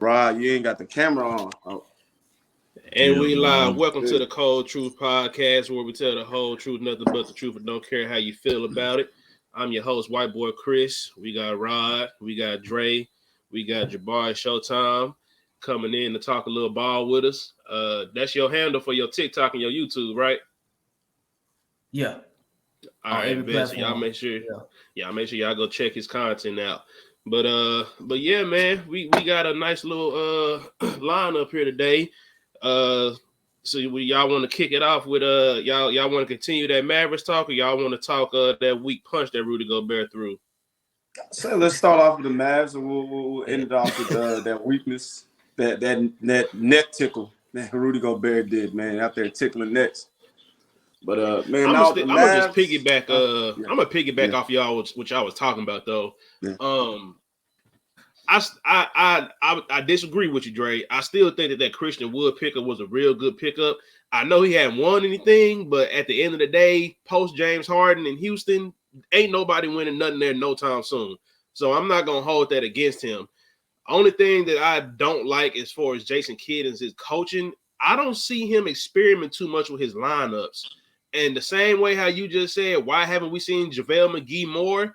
Rod, you ain't got the camera on. Oh. And we live. Welcome to the Cold Truth Podcast, where we tell the whole truth, nothing but the truth, and don't care how you feel about it. I'm your host, White Boy Chris. We got Rod, we got Dre, we got Jabari Showtime coming in to talk a little ball with us. That's your handle for your TikTok and your YouTube, right? Yeah. All right, bet. So y'all make sure, make sure y'all go check his content out. But yeah, man, we got a nice little lineup here today. So y'all want to kick it off with y'all want to continue that Mavericks talk, or y'all want to talk that weak punch that Rudy Gobert threw? So let's start off with the Mavs, and we'll end it off with that weakness, that neck tickle that Rudy Gobert did, man, out there tickling necks. But man, I'm now gonna just piggyback. Yeah. I'm gonna piggyback off y'all, which I was talking about though. Yeah. I disagree with you, Dre. I still think that Christian Wood pickup was a real good pickup. I know he hadn't won anything, but at the end of the day, post James Harden in Houston, ain't nobody winning nothing there no time soon. So I'm not gonna hold that against him. Only thing that I don't like as far as Jason Kidd and his coaching, I don't see him experiment too much with his lineups. And the same way how you just said, why haven't we seen JaVale McGee more?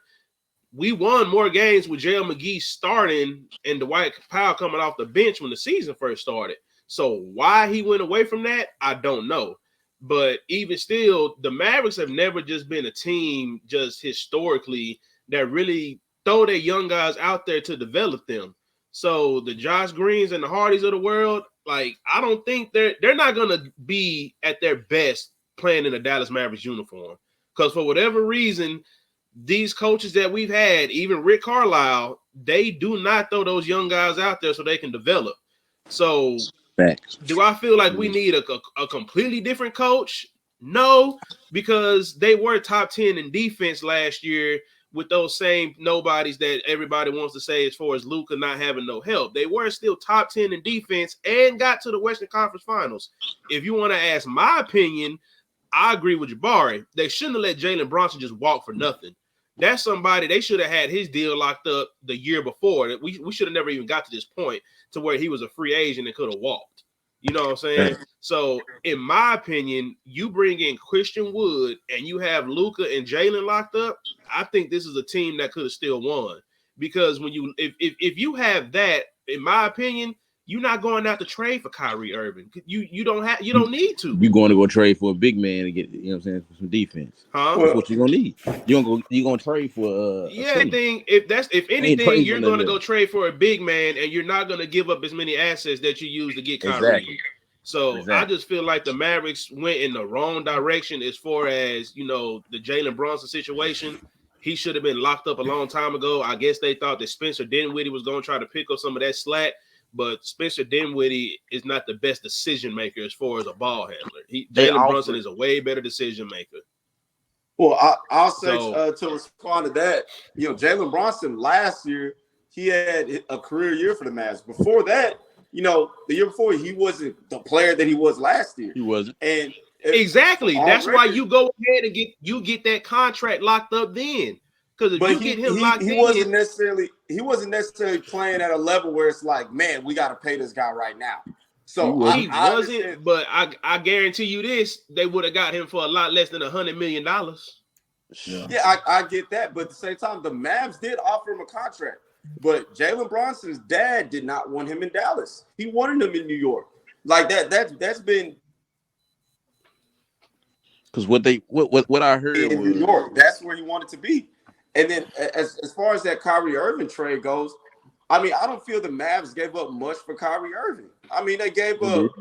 We won more games with JaVale McGee starting and Dwight Powell coming off the bench when the season first started. So why he went away from that, I don't know. But even still, the Mavericks have never just been a team just historically that really throw their young guys out there to develop them. So the Josh Greens and the Hardys of the world, like, I don't think they're not going to be at their best playing in a Dallas Mavericks uniform, because for whatever reason, these coaches that we've had, even Rick Carlisle, they do not throw those young guys out there so they can develop. So do I feel like we need a completely different coach? No, because they were top 10 in defense last year with those same nobodies that everybody wants to say as far as Luka not having no help. They were still top 10 in defense and got to the Western Conference Finals. If you want to ask my opinion, I agree with Jabari. They shouldn't have let Jalen Brunson just walk for nothing. That's somebody they should have had his deal locked up the year before. We should have never even got to this point to where he was a free agent and could have walked. You know what I'm saying? Yeah. So, in my opinion, you bring in Christian Wood and you have Luka and Jalen locked up, I think this is a team that could have still won. Because when if you have that, in my opinion, you're not going out to trade for Kyrie Irving. You don't need to. You're going to go trade for a big man to get, you know what I'm saying, for some defense. Huh? That's what you're gonna need. You're gonna trade for if anything, you're gonna go trade for a big man, and you're not gonna give up as many assets that you use to get Kyrie. Exactly. So I just feel like the Mavericks went in the wrong direction as far as, you know, the Jalen Brunson situation. He should have been locked up a long time ago. I guess they thought that Spencer Dinwiddie was going to try to pick up some of that slack, but Spencer Dinwiddie is not the best decision maker as far as a ball handler. Jalen Brunson is a way better decision maker. Well, I'll say to respond to that, you know, Jalen Brunson last year, he had a career year for the Mavs. Before that, you know, the year before, he wasn't the player that he was last year. He wasn't. And exactly. That's why you go ahead and get that contract locked up then. Because if you get him locked in, he wasn't necessarily playing at a level where it's like, man, we got to pay this guy right now. So he wasn't, but I guarantee you this, they would have got him for a lot less than $100 million. Yeah, I get that. But at the same time, the Mavs did offer him a contract. But Jalen Brunson's dad did not want him in Dallas. He wanted him in New York. Like that's been because what I heard in New York. That's where he wanted to be. And then as far as that Kyrie Irving trade goes, I mean, I don't feel the Mavs gave up much for Kyrie Irving. I mean, they gave up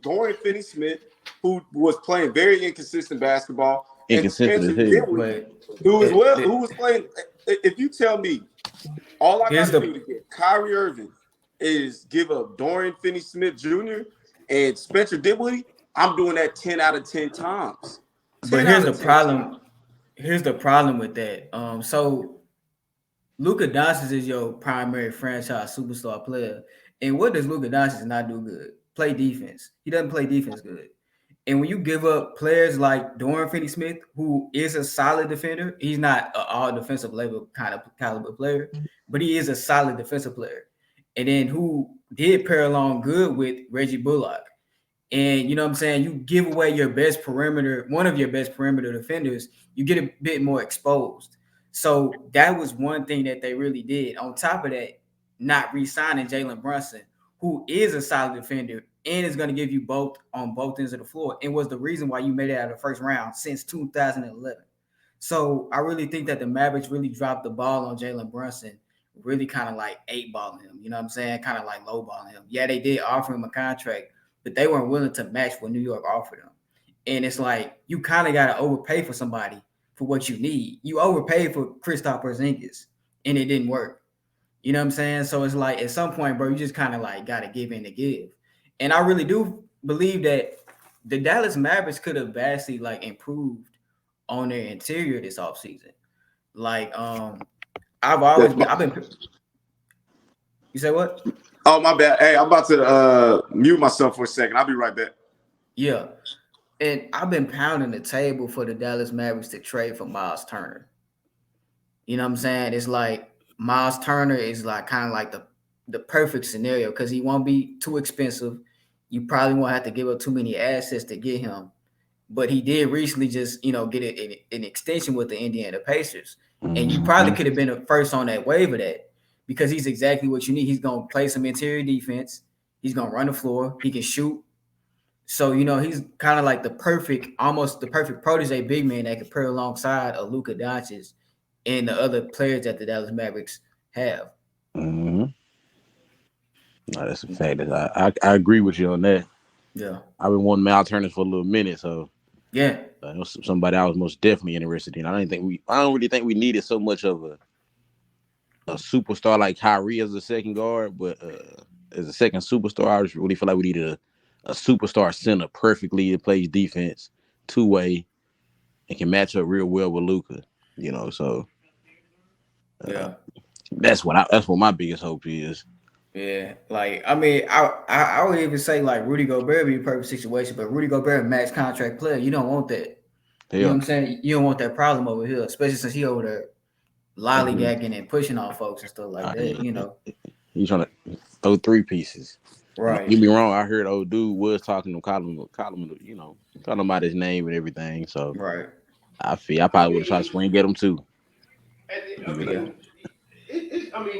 Dorian Finney-Smith, who was playing very inconsistent basketball, and Spencer Dinwiddie, who was playing. If you tell me all I got to do to get Kyrie Irving is give up Dorian Finney-Smith Jr. and Spencer Dinwiddie, I'm doing that 10 out of 10 times. But here's the problem. Here's the problem with that. So Luka Doncic is your primary franchise superstar player. And what does Luka Doncic not do good? Play defense. He doesn't play defense good. And when you give up players like Dorian Finney-Smith, who is a solid defender, he's not an all defensive level kind of caliber player, but he is a solid defensive player. and then who did pair along good with Reggie Bullock. And you know what I'm saying? You give away your best perimeter, one of your best perimeter defenders, you get a bit more exposed. So that was one thing that they really did. On top of that, not re-signing Jalen Brunson, who is a solid defender and is going to give you both on both ends of the floor, and was the reason why you made it out of the first round since 2011. So I really think that the Mavericks really dropped the ball on Jalen Brunson, really kind of like eight-balling him. You know what I'm saying? Kind of like low-balling him. Yeah, they did offer him a contract, but they weren't willing to match what New York offered them. And it's like, you kind of got to overpay for somebody for what you need. You overpaid for Kristaps Porzingis, and it didn't work. You know what I'm saying? So it's like, at some point, bro, you just kind of like got to give in to give. And I really do believe that the Dallas Mavericks could have vastly like improved on their interior this offseason. Like, I've been. You say what? Oh, my bad. Hey, I'm about to mute myself for a second. I'll be right back. Yeah. And I've been pounding the table for the Dallas Mavericks to trade for Miles Turner. You know what I'm saying? It's like Miles Turner is like kind of like the perfect scenario because he won't be too expensive. You probably won't have to give up too many assets to get him. But he did recently just, get an extension with the Indiana Pacers. And you probably could have been a first on that wave of that because he's exactly what you need. He's going to play some interior defense. He's going to run the floor. He can shoot. So, he's kind of like almost the perfect protege big man that could pair alongside a Luka Doncic and the other players that the Dallas Mavericks have. Mm-hmm. No, that's a fact. I agree with you on that. Yeah. I've been wanting Mal Turner for a little minute, so yeah, somebody I was most definitely interested in. I don't really think we needed so much of a superstar like Kyrie as a second guard, but as a second superstar, I just really feel like we needed a superstar center perfectly that plays defense, two-way, and can match up real well with Luka. So yeah. That's what my biggest hope is. Yeah, like I would even say like Rudy Gobert be a perfect situation, but Rudy Gobert max contract player, you don't want that. Yeah. You know what I'm saying? You don't want that problem over here, especially since he over there lollygagging and pushing on folks and stuff like that. He's trying to throw three pieces. Right. Don't get me wrong. I heard old dude was talking to calling talking about his name and everything. So right. I probably would have tried to swing at him too.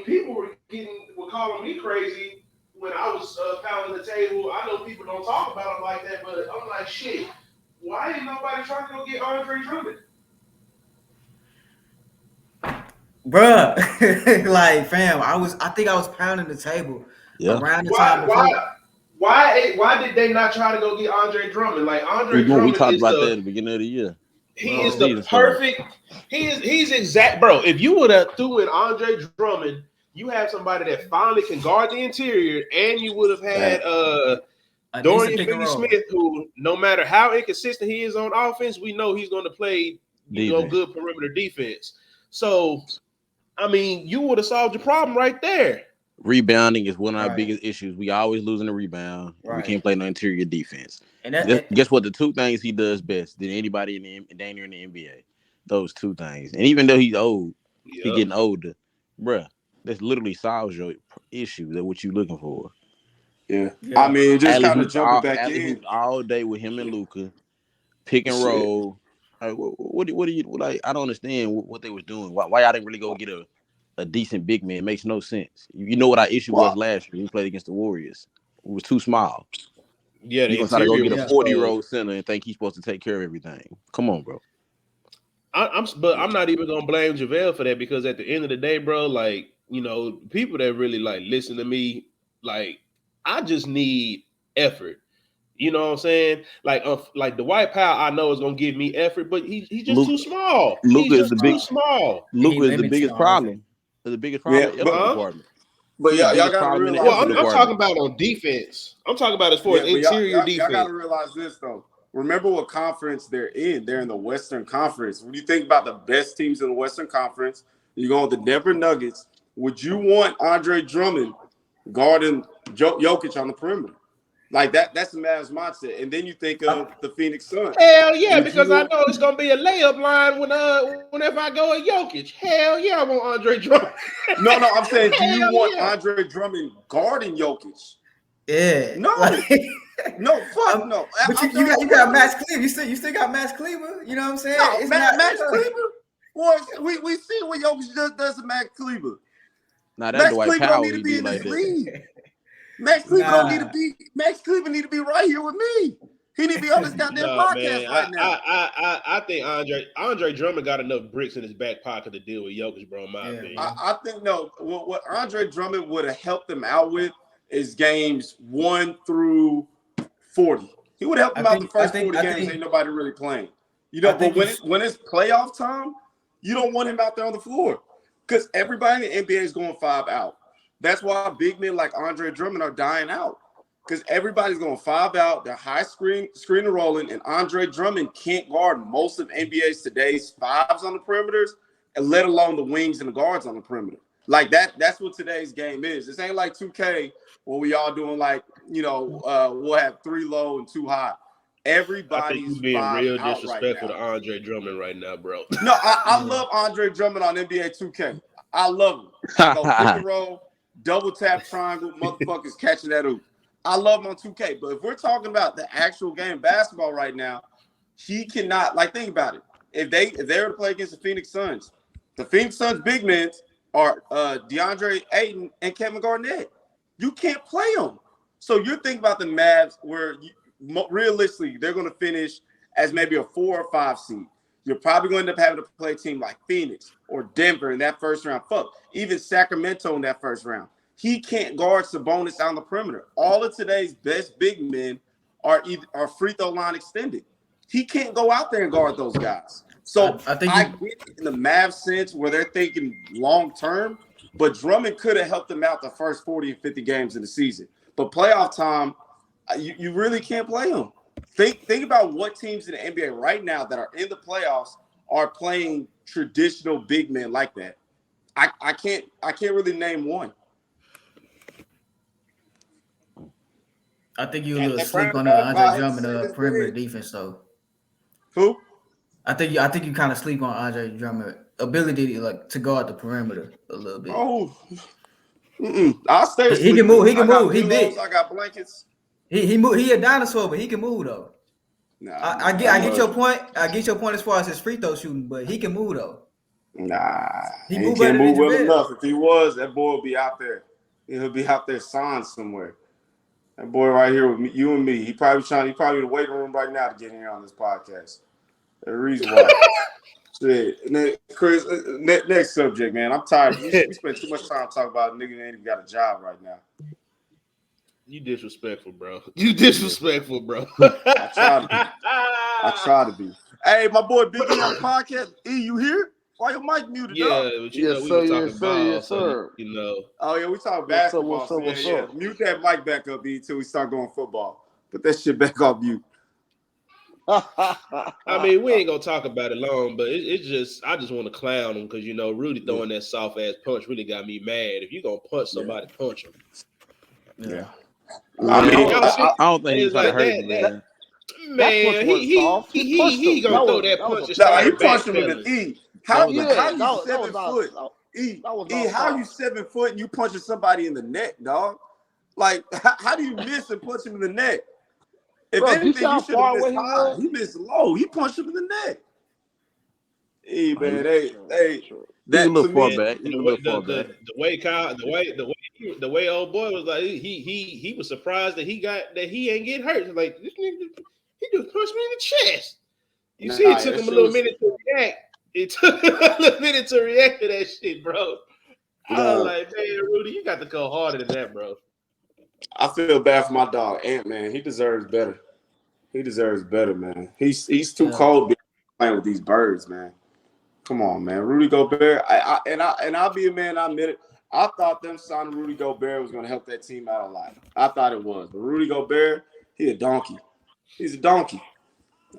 People were calling me crazy when I was pounding the table. I know people don't talk about him like that, but I'm like, shit. Why ain't nobody trying to go get Andre Drummond? Bruh, like fam, I think I was pounding the table around the time before. Why did they not try to go get Andre Drummond? Like Andre Drummond, we talked about that at the beginning of the year. He is the perfect. He's exact, bro. If you would have threw in Andre Drummond, you have somebody that finally can guard the interior, and you would have had Dorian Finney-Smith, who no matter how inconsistent he is on offense, we know he's going to play good perimeter defense. So, you would have solved your problem right there. Rebounding is one of our biggest issues. We always losing the rebound. Right. We can't play no interior defense. And guess what? The two things he does best than anybody in the NBA. Those two things. And even though he's old, he's getting older, bruh. That literally solves your issue. That's what you're looking for. Yeah. Just kind of jumping back in all day with him and Luka, pick and roll. Like, what do you like? I don't understand what they was doing. Why y'all didn't really go get a decent big man? It makes no sense. You know what our issue was last year? We played against the Warriors. It was too small. Yeah, you're gonna try to go get a 40-year-old center and think he's supposed to take care of everything. Come on, bro. I'm not even gonna blame JaVale for that because at the end of the day, bro, like, people that really like listen to me, like, I just need effort. You know what I'm saying? Like Dwight Powell, I know is gonna give me effort, but he's just too small. Luka is too small. Luka is the biggest problem. The biggest problem in every department. But y'all gotta realize. Well, I'm talking about on defense. I'm talking about as far as interior defense. Y'all gotta realize this though. Remember what conference they're in. They're in the Western Conference. When you think about the best teams in the Western Conference, you go with the Denver Nuggets. Would you want Andre Drummond guarding Jokic on the perimeter? Like that's the Mavs mindset. And then you think of the Phoenix Suns. Hell yeah, because I know it's gonna be a layup line whenever I go at Jokic. Hell yeah, I want Andre Drummond. No, I'm saying, do you want Andre Drummond guarding Jokic? Yeah. No. No, fuck no. But you got Max Kleber. You still got Max Kleber. You know what I'm saying? No, Max Kleber. Well, we see what Jokic does to Max Kleber. Nah, that's Dwight Kleber Powell. don't need to be in this league. Max Kleber don't need to be. Max Kleber need to be right here with me. He need to be on this goddamn podcast right now. I think Andre Drummond got enough bricks in his back pocket to deal with Jokic, bro. In my opinion, I think no. What Andre Drummond would have helped them out with is games 1 through 40. He would have helped them out the first 40 games. Ain't nobody really playing. You know, but when it's playoff time, you don't want him out there on the floor because everybody in the NBA is going 5 out. That's why big men like Andre Drummond are dying out because everybody's going 5 out. They're high screen and rolling, and Andre Drummond can't guard most of NBA's today's 5s on the perimeters, and let alone the wings and the guards on the perimeter. Like that's what today's game is. This ain't like 2K where we all doing like, we'll have 3 low and 2 high. Everybody's being real disrespectful to Andre Drummond right now, bro. No, I love Andre Drummond on NBA 2K. I love him. I go pick and roll, double tap triangle, motherfuckers catching that hoop. I love him on 2K. But if we're talking about the actual game basketball right now, he cannot, think about it. If they were to play against the Phoenix Suns big men are DeAndre Ayton and Kevin Garnett. You can't play them. So you're thinking about the Mavs where realistically they're going to finish as maybe a 4 or 5 seed. You're probably going to end up having to play a team like Phoenix or Denver in that first round. Fuck, even Sacramento in that first round. He can't guard Sabonis on the perimeter. All of today's best big men are free throw line extended. He can't go out there and guard those guys. So I get it in the Mavs sense where they're thinking long term, but Drummond could have helped them out the first 40 and 50 games in the season. But playoff time, you really can't play them. Think about what teams in the NBA right now that are in the playoffs are playing traditional big men like that. I can't really name one. I think you a little sleep on the Andre Drummond perimeter defense though. Who? I think you kind of sleep on Andre Drummond ability to guard the perimeter a little bit. Oh, I'll stay. He can move. He can move. He big. I got blankets. He move. He a dinosaur, but he can move though. Nah, I get your point. I get your point as far as his free throw shooting, but he can move though. Nah, he can't move well enough. If he was, that boy would be out there. He'll be out there signed somewhere. That boy right here with me, you and me. He probably in the waiting room right now to get here on this podcast. The reason why. Shit. Chris, next subject, man. I'm tired. We spent too much time talking about a nigga that ain't even got a job right now. You disrespectful, bro. You disrespectful, bro. I try to be. Hey, my boy Big E on the podcast. E, you here? Why your mic muted up? But we were talking about, sir. Oh, yeah, we talking basketball. What's up? Mute that mic back up, E, until we start going football. Put that shit back off mute. I mean, we ain't gonna talk about it long, but it's just I just want to clown him because Rudy throwing that soft ass punch really got me mad. If you gonna punch somebody, punch him. Yeah. I don't think he's trying to hurt him, man. Man, he gonna throw that punch. He punched him with an E. How you 7 foot? How you 7 foot and you punching somebody in the neck, dog? Like, how do you miss and punch him in the neck? If anything, you should have missed high. He missed low. He punched him in the neck. Hey, man, that look far back. The way old boy was like, he was surprised that he ain't getting hurt. Like, this nigga, he just punched me in the chest. It took him a little minute to react. It took a little minute to react to that shit, bro. I was like, man, Rudy, you got to go harder than that, bro. I feel bad for my dog, Ant, man. He deserves better. Man. He's too cold playing with these birds, man. Come on, man. Rudy Gobert. I'll be a man. I admit it. I thought them signing Rudy Gobert was going to help that team out a lot. I thought it was. But Rudy Gobert, he a donkey. He's a donkey.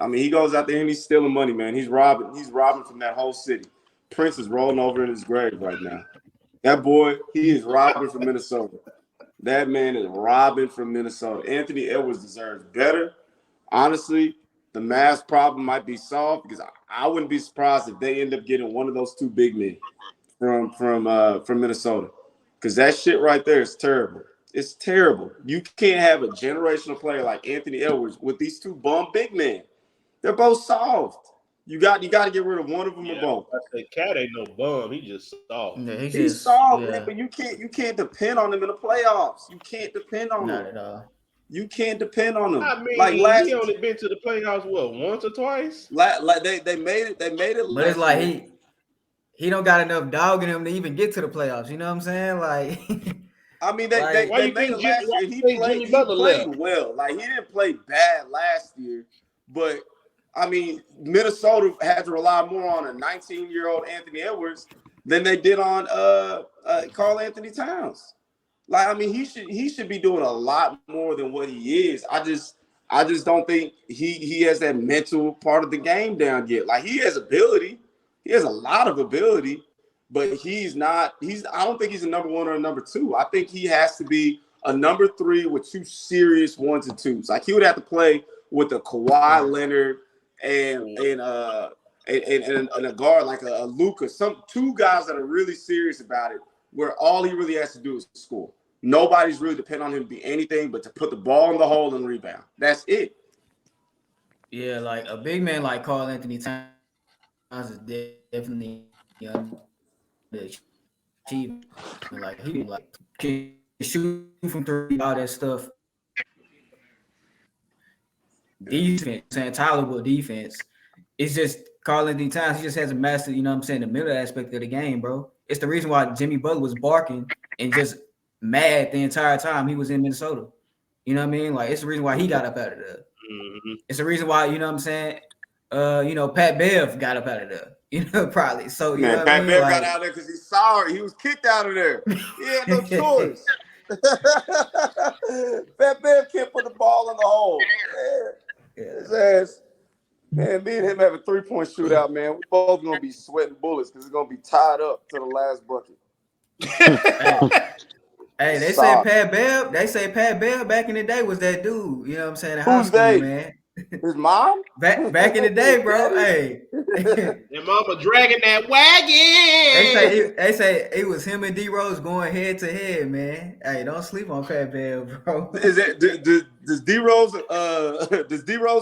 I mean, he goes out there and he's stealing money, man. He's robbing from that whole city. Prince is rolling over in his grave right now. That boy, he is robbing from Minnesota. That man is robbing from Minnesota. Anthony Edwards deserves better. Honestly, the Mavs problem might be solved because I wouldn't be surprised if they end up getting one of those two big men from Minnesota. Because that shit right there is terrible. It's terrible. You can't have a generational player like Anthony Edwards with these two bum big men. They're both soft. You got to get rid of one of them or both. The cat ain't no bum. He just soft. Yeah, He's soft, man, but you can't depend on him in the playoffs. You can't depend on him. Not at all. You can't depend on him. I mean, like he only been to the playoffs once or twice. Like they made it. But it's like he don't got enough dog in him to even get to the playoffs. You know what I'm saying? Like, I mean, they made it last year. He played well. Like, he didn't play bad last year, but I mean, Minnesota had to rely more on a 19-year-old Anthony Edwards than they did on Karl Anthony Towns. Like, I mean, he should be doing a lot more than what he is. I just don't think he has that mental part of the game down yet. Like, he has ability. He has a lot of ability, but I don't think he's a number one or a number two. I think he has to be a number three with two serious ones and twos. Like, he would have to play with a Kawhi Leonard and a guard like a Luka, two guys that are really serious about it, where all he really has to do is score. Nobody's really depending on him to be anything but to put the ball in the hole and rebound. That's it. Yeah, like a big man like Karl Anthony Towns is definitely achievement. Like, he can shoot from three, all that stuff. Defense, saying tolerable defense. It's just Karl Anthony Towns. He just hasn't mastered, you know what I'm saying, the middle aspect of the game, bro. It's the reason why Jimmy Butler was barking and just mad the entire time he was in Minnesota. You know what I mean? Like, it's the reason why he got up out of there. Mm-hmm. It's the reason why, you know what I'm saying, Pat Bev got up out of there. You know, probably. So, you know Pat Bev got out of there because he's sorry. He was kicked out of there. He had no choice. Pat Bev can't put the ball in the hole. Yeah. His ass. Man, me and him have a 3-point shootout, man. We're both going to be sweating bullets because it's going to be tied up to the last bucket. Hey, they say Pat Bev back in the day was that dude. You know what I'm saying? Who's they? Man. His mom? Back in the day, bro. Hey. Your mama dragging that wagon. They say it was him and D-Rose going head to head, man. Hey, don't sleep on Pat Bev, bro. Does D-Rose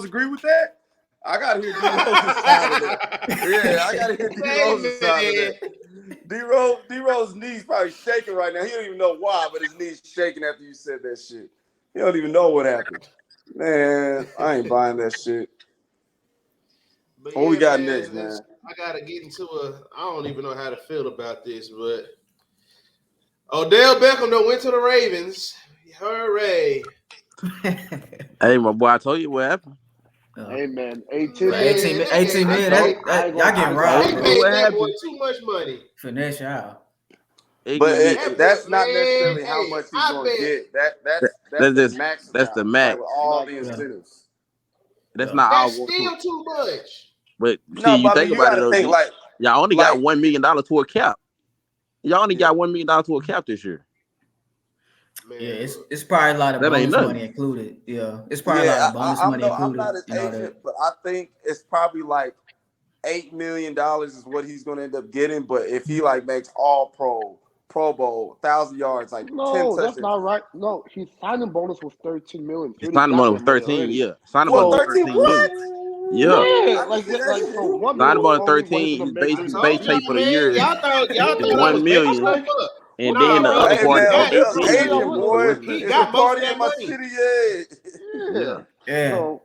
agree with that? I gotta hear D-Rose's side of that. Yeah, I gotta hear D-Rose's side of that. D-Rose's knees probably shaking right now. He don't even know why, but his knees shaking after you said that shit. He don't even know what happened. Man, I ain't buying that shit. But what we got next, man? I gotta get into I don't even know how to feel about this, but Odell Beckham done went to the Ravens. Hooray. Hey, my boy, I told you what happened. Hey, man, 18 million. Y'all getting robbed. That boy too much money. Finesse y'all. But that's not necessarily how much he's going to get. That's the max. That's the max. With all the incentives. That's not all. That's still too much. But see, you think about it, though. Y'all only got $1 million to a cap. Y'all only got $1 million to a cap this year. Man. Yeah, it's probably a lot of bonus money included. Yeah, it's probably a lot of bonus money included. I'm not his agent, but I think it's probably like $8 million is what he's going to end up getting. But if he makes all Pro Bowl, 1,000 yards, 10 touchdowns. That's not right. No, his signing bonus was $13 million. His signing bonus was 13. Yeah, signing bonus was 13 million. Yeah, signing bonus 13. His base pay for the year is $1 million. And then the other part he got most of that money. Yeah. So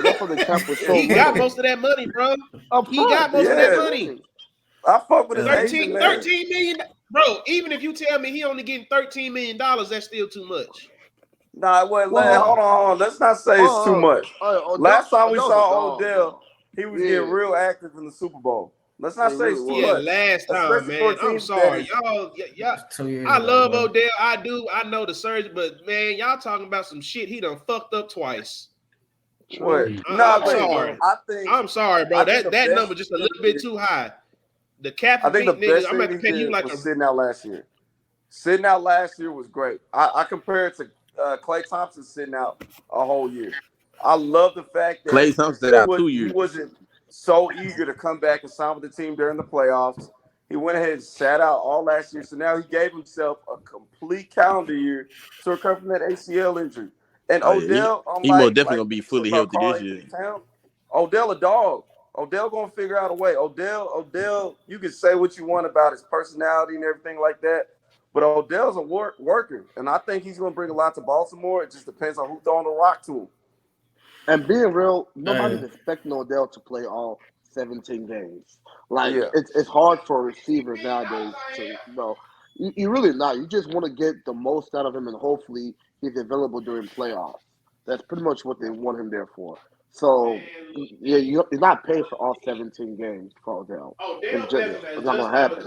that's what the cap was. He got most of that money, bro. He got most of that money. I fuck with his 13 million. Bro, even if you tell me he only getting $13 million, that's still too much. Nah, hold on. Let's not say it's too much. Last time we saw Odell, he was getting real active in the Super Bowl. Let's not say it's too much. Last time, man. I'm sorry. Y'all, I love Odell. I do. I know the surgeon, but, man, y'all talking about some shit he done fucked up twice. What? I'm sorry. I'm sorry, bro. That number just a little bit too high. The cap. I think the best nigga I'm about to pay you like a sitting out last year. Sitting out last year was great. I compare it to Klay Thompson sitting out a whole year. I love the fact that Klay Thompson out 2 he years. wasn't so eager to come back and sign with the team during the playoffs. He went ahead and sat out all last year. So now he gave himself a complete calendar year to recover from that ACL injury. And Odell, he most definitely gonna be fully healthy this year. Odell a dog. Odell gonna figure out a way. Odell, you can say what you want about his personality and everything like that, but Odell's a worker, and I think he's gonna bring a lot to Baltimore. It just depends on who's throwing the rock to him. And being real, nobody's expecting Odell to play all 17 games. Like it's hard for receivers nowadays to you really not. You just want to get the most out of him, and hopefully he's available during playoffs. That's pretty much what they want him there for. So yeah, you're not paid for all 17 games for Odell. It's not gonna happen.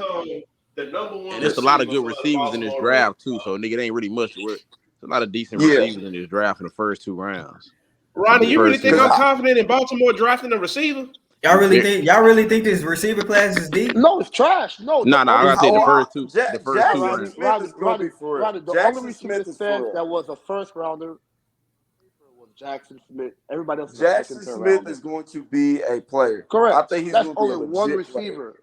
The number one and there's a lot of good receivers in this draft too. So nigga, it ain't really much to work. There's a lot of decent receivers in this draft in the first 2 rounds. Ronnie, you really think I'm confident in Baltimore drafting a receiver? Y'all really think this receiver class is deep? No, it's trash. No, I gotta say the first two. The first 2 rounds. The only receiver that was a first rounder was Jackson Smith. Everybody else. Jackson Smith is going to be a player. Correct. I think he's That's going to only be one receiver.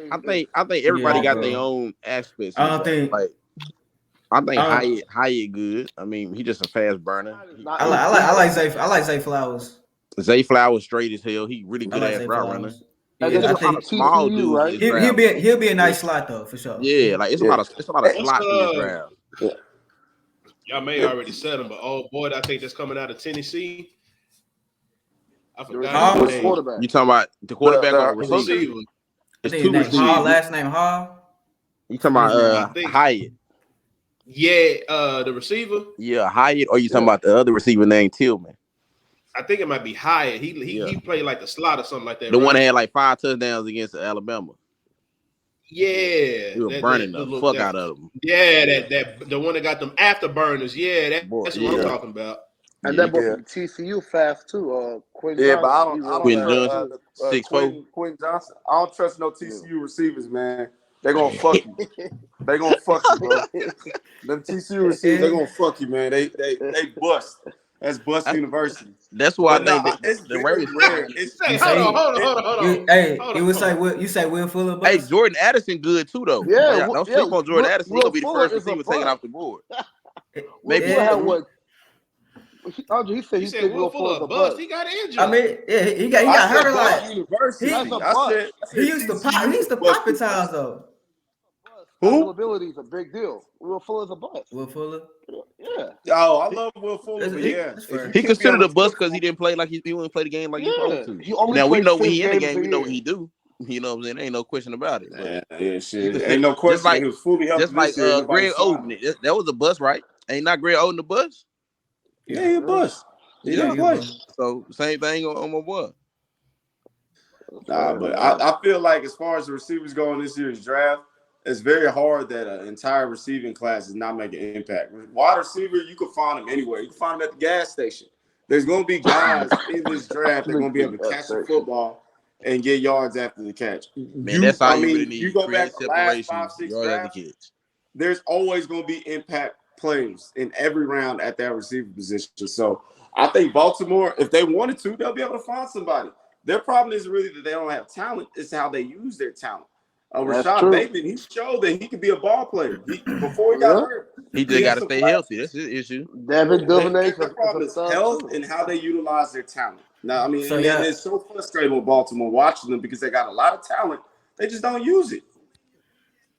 I think everybody got their own aspects. I think Hyatt good. I mean, he just a fast burner. I like Zay Flowers. Zay Flowers straight as hell. He really good ass route runner. Yeah, I think small dudes. Right? He'll be a nice slot though for sure. Yeah, like it's a lot of slots in this draft. Yeah. Y'all may already said him, but boy, I think that's coming out of Tennessee. I forgot his name. You talking about the quarterback or the receiver? It's 2 receivers. Last name Hall. You talking about Hyatt? Yeah, the receiver. Yeah, Hyatt, or you talking about the other receiver named Tillman? I think it might be Hyatt. He played like the slot or something like that. The one that had like 5 touchdowns against Alabama. Yeah, he was burning the fuck out of them. Yeah, that the one that got them afterburners. Yeah, that's what I'm talking about. And that boy from TCU fast too. Quinn Johnson. But I don't Johnson, 6'4". Quinn Johnson. I don't trust no TCU receivers, man. They're gonna fuck you. They gonna fuck you, bro. Them TCU receivers, they gonna fuck you, man. They bust. That's Bust University. That's why I think the Ravens. Hold on. Hey, it was like you say Will Fuller. Hey, Jordan Addison good too though. Yeah, don't sleep on Jordan Addison. He'll be the first receiver taken off the board. Maybe he said he said Will Fuller's a bust. He got injured. I mean, he got hurt a lot. He used to pop at times though. Availability is a big deal. Will Fuller's a bust. Will Fuller? Yeah. Oh, I love Will Fuller. He considered a bust because he didn't play like he wouldn't play the game like he supposed to. Now we know when he in the game, we know what he do. You know what I'm saying? Ain't no question about it. Yeah, shit. Ain't no question. He was fully healthy. Just like Greg Oden. That was a bust, right? Ain't not Greg Oden a bust? Yeah, he a bust. He didn't play. So same thing on my boy. Nah, but I feel like as far as the receivers go in this year's draft, it's very hard that an entire receiving class is not making an impact. Wide receiver, you can find them anywhere. You can find them at the gas station. There's going to be guys in this draft that are going to be able to catch the football and get yards after the catch. Man, that's all you really need. You go back to the last 5-6 drafts, there's always going to be impact players in every round at that receiver position. So I think Baltimore, if they wanted to, they'll be able to find somebody. Their problem is really that they don't have talent. It's how they use their talent. Rashad Bateman, he showed that he could be a ball player before he got hurt. He just got to stay healthy. That's his issue. Devin Duvernay. The problem is health and how they utilize their talent. Now, I mean, it's so frustrating with Baltimore watching them because they got a lot of talent. They just don't use it.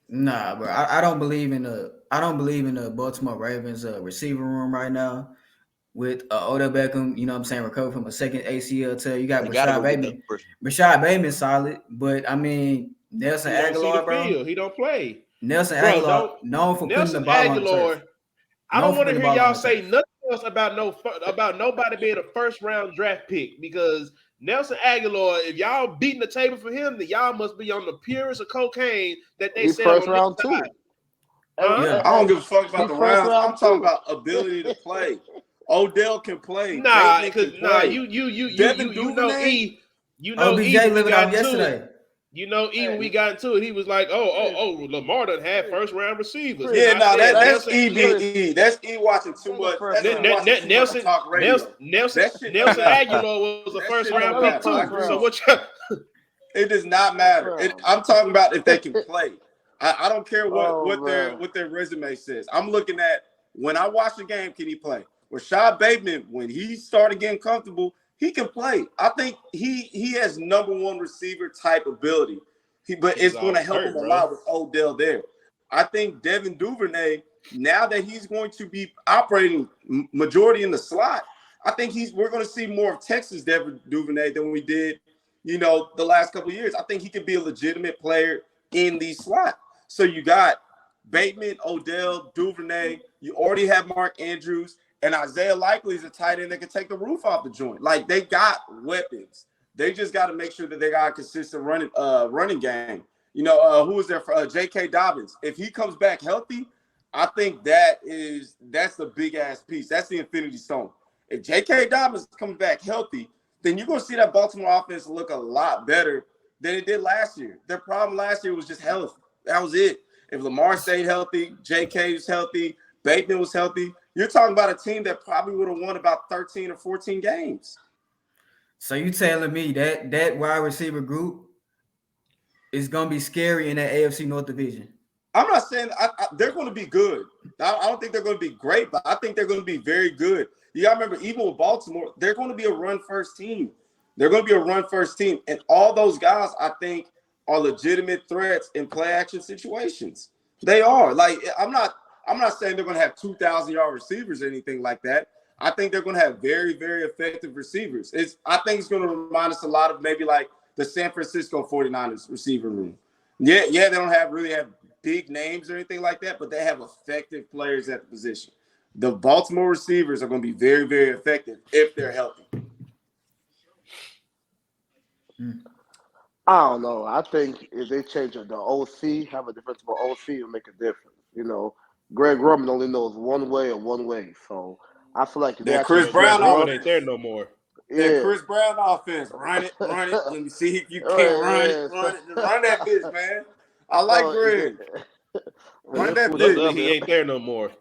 Nah, bro. I don't believe in the Baltimore Ravens receiver room right now. With Odell Beckham, you know what I'm saying, recover from a second ACL tear. You got Rashad Bateman. Rashad Bateman's solid, but I mean, Nelson Aguilar, bro. He don't play. Nelson Aguilar, known for putting the ball on the turf. I don't want to hear y'all say nothing else about nobody being a first round draft pick because Nelson Aguilar, if y'all beating the table for him, then y'all must be on the purest of cocaine that they said first round too. I don't give a fuck about the rounds. I'm talking about ability to play. Odell can play. You know OBJ living out yesterday. You know, even we got into it, he was like, "Oh, Lamar done had first round receivers." Yeah, no, that's Nelson, EBE. That's E watching too much. That's E watching too much talk radio. Nelson That shit don't matter. Aguilar was a That first shit round don't pick matter. I too. agree So with what? It does not matter. I'm talking about if they can play. I don't care what their resume says. I'm looking at when I watch the game, can he play? Rashad Bateman, when he started getting comfortable, he can play. I think he has number one receiver type ability. But it's going to help him a lot with Odell there. I think Devin Duvernay, now that he's going to be operating majority in the slot, I think we're going to see more of Texas Devin Duvernay than we did, the last couple of years. I think he could be a legitimate player in the slot. So you got Bateman, Odell, Duvernay. You already have Mark Andrews, and Isaiah Likely is a tight end that can take the roof off the joint. Like, they got weapons. They just got to make sure that they got a consistent running game. Who was there for J.K. Dobbins? If he comes back healthy, I think that's the big ass piece. That's the infinity stone. If J.K. Dobbins comes back healthy, then you're gonna see that Baltimore offense look a lot better than it did last year. Their problem last year was just health. That was it. If Lamar stayed healthy, J.K. was healthy, Bateman was healthy, you're talking about a team that probably would have won about 13 or 14 games. So you telling me that wide receiver group is gonna be scary in that AFC North division? I'm not saying they're going to be good. I don't think they're going to be great, but I think they're going to be very good. You got to remember, even with Baltimore, they're going to be a run-first team. They're going to be a run-first team, and all those guys, I think, are legitimate threats in play-action situations. They are. Like, I'm not saying they're going to have 2,000-yard receivers or anything like that. I think they're going to have very, very effective receivers. I think it's going to remind us a lot of maybe like the San Francisco 49ers receiver room. Yeah, they don't really have big names or anything like that, but they have effective players at the position. The Baltimore receivers are going to be very, very effective if they're healthy. I don't know. I think if they change the OC, have a defensible OC, it'll make a difference. Greg Roman only knows one way or one way. So I feel like that Chris Brown ain't there no more. Yeah. That Chris Brown offense. Run it. Let me see if you can run that bitch, man. I like Greg. Run that bitch. He ain't there no more.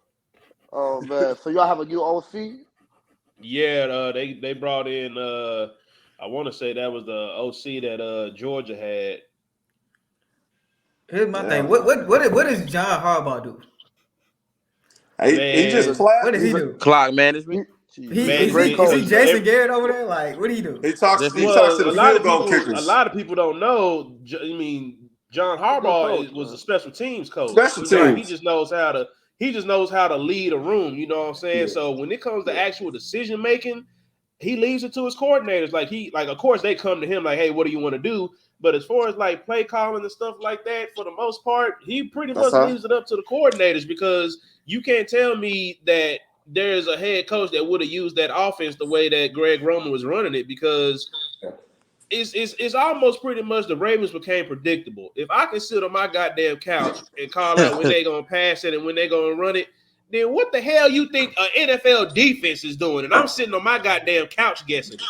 Oh man. So y'all have a new OC? Yeah, they brought in I want to say that was the OC that Georgia had. Here's my thing. What does John Harbaugh do? He just clapped. What does he do? Clock management. Is he Jason Garrett over there? Like, what do he do? He talks to the field goal kickers. A lot of people don't know. I mean, John Harbaugh was a special teams coach. Special teams. He just knows how to lead a room. You know what I'm saying? Yeah. So when it comes to actual decision making, he leaves it to his coordinators. Of course they come to him like, hey, what do you want to do? But as far as like play calling and stuff like that, for the most part, he pretty much leaves it up to the coordinators, because you can't tell me that there's a head coach that would have used that offense the way that Greg Roman was running it, because it's almost pretty much the Ravens became predictable. If I can sit on my goddamn couch and call out when they're going to pass it and when they're going to run it, then what the hell you think an NFL defense is doing? And I'm sitting on my goddamn couch guessing.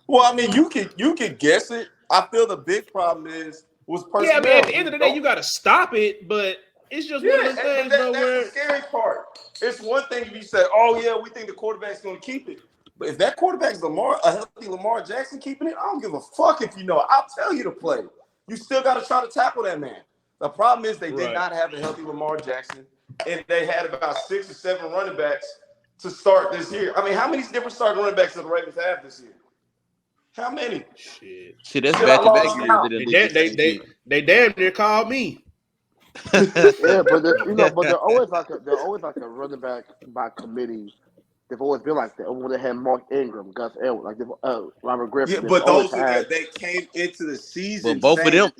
Well, I mean, you can guess it. I feel the big problem was personnel. Yeah, I mean, at the end of the day, you got to stop it, but it's just one of those things. That's the scary part. It's one thing if you say, "Oh yeah, we think the quarterback's going to keep it," but if that quarterback's a healthy Lamar Jackson keeping it, I don't give a fuck if you know. I'll tell you to play. You still got to try to tackle that man. The problem is they did not have a healthy Lamar Jackson, and they had about 6 or 7 running backs to start this year. I mean, how many different starting running backs do the Ravens have this year? How many? Shit, that's back-to-back years. They damn near called me. Yeah, but they're always like a running back by committee. They've always been like that. When they had Mark Ingram, Gus Edwards, Robert Griffin. Yeah, but those they came into the season. But both of them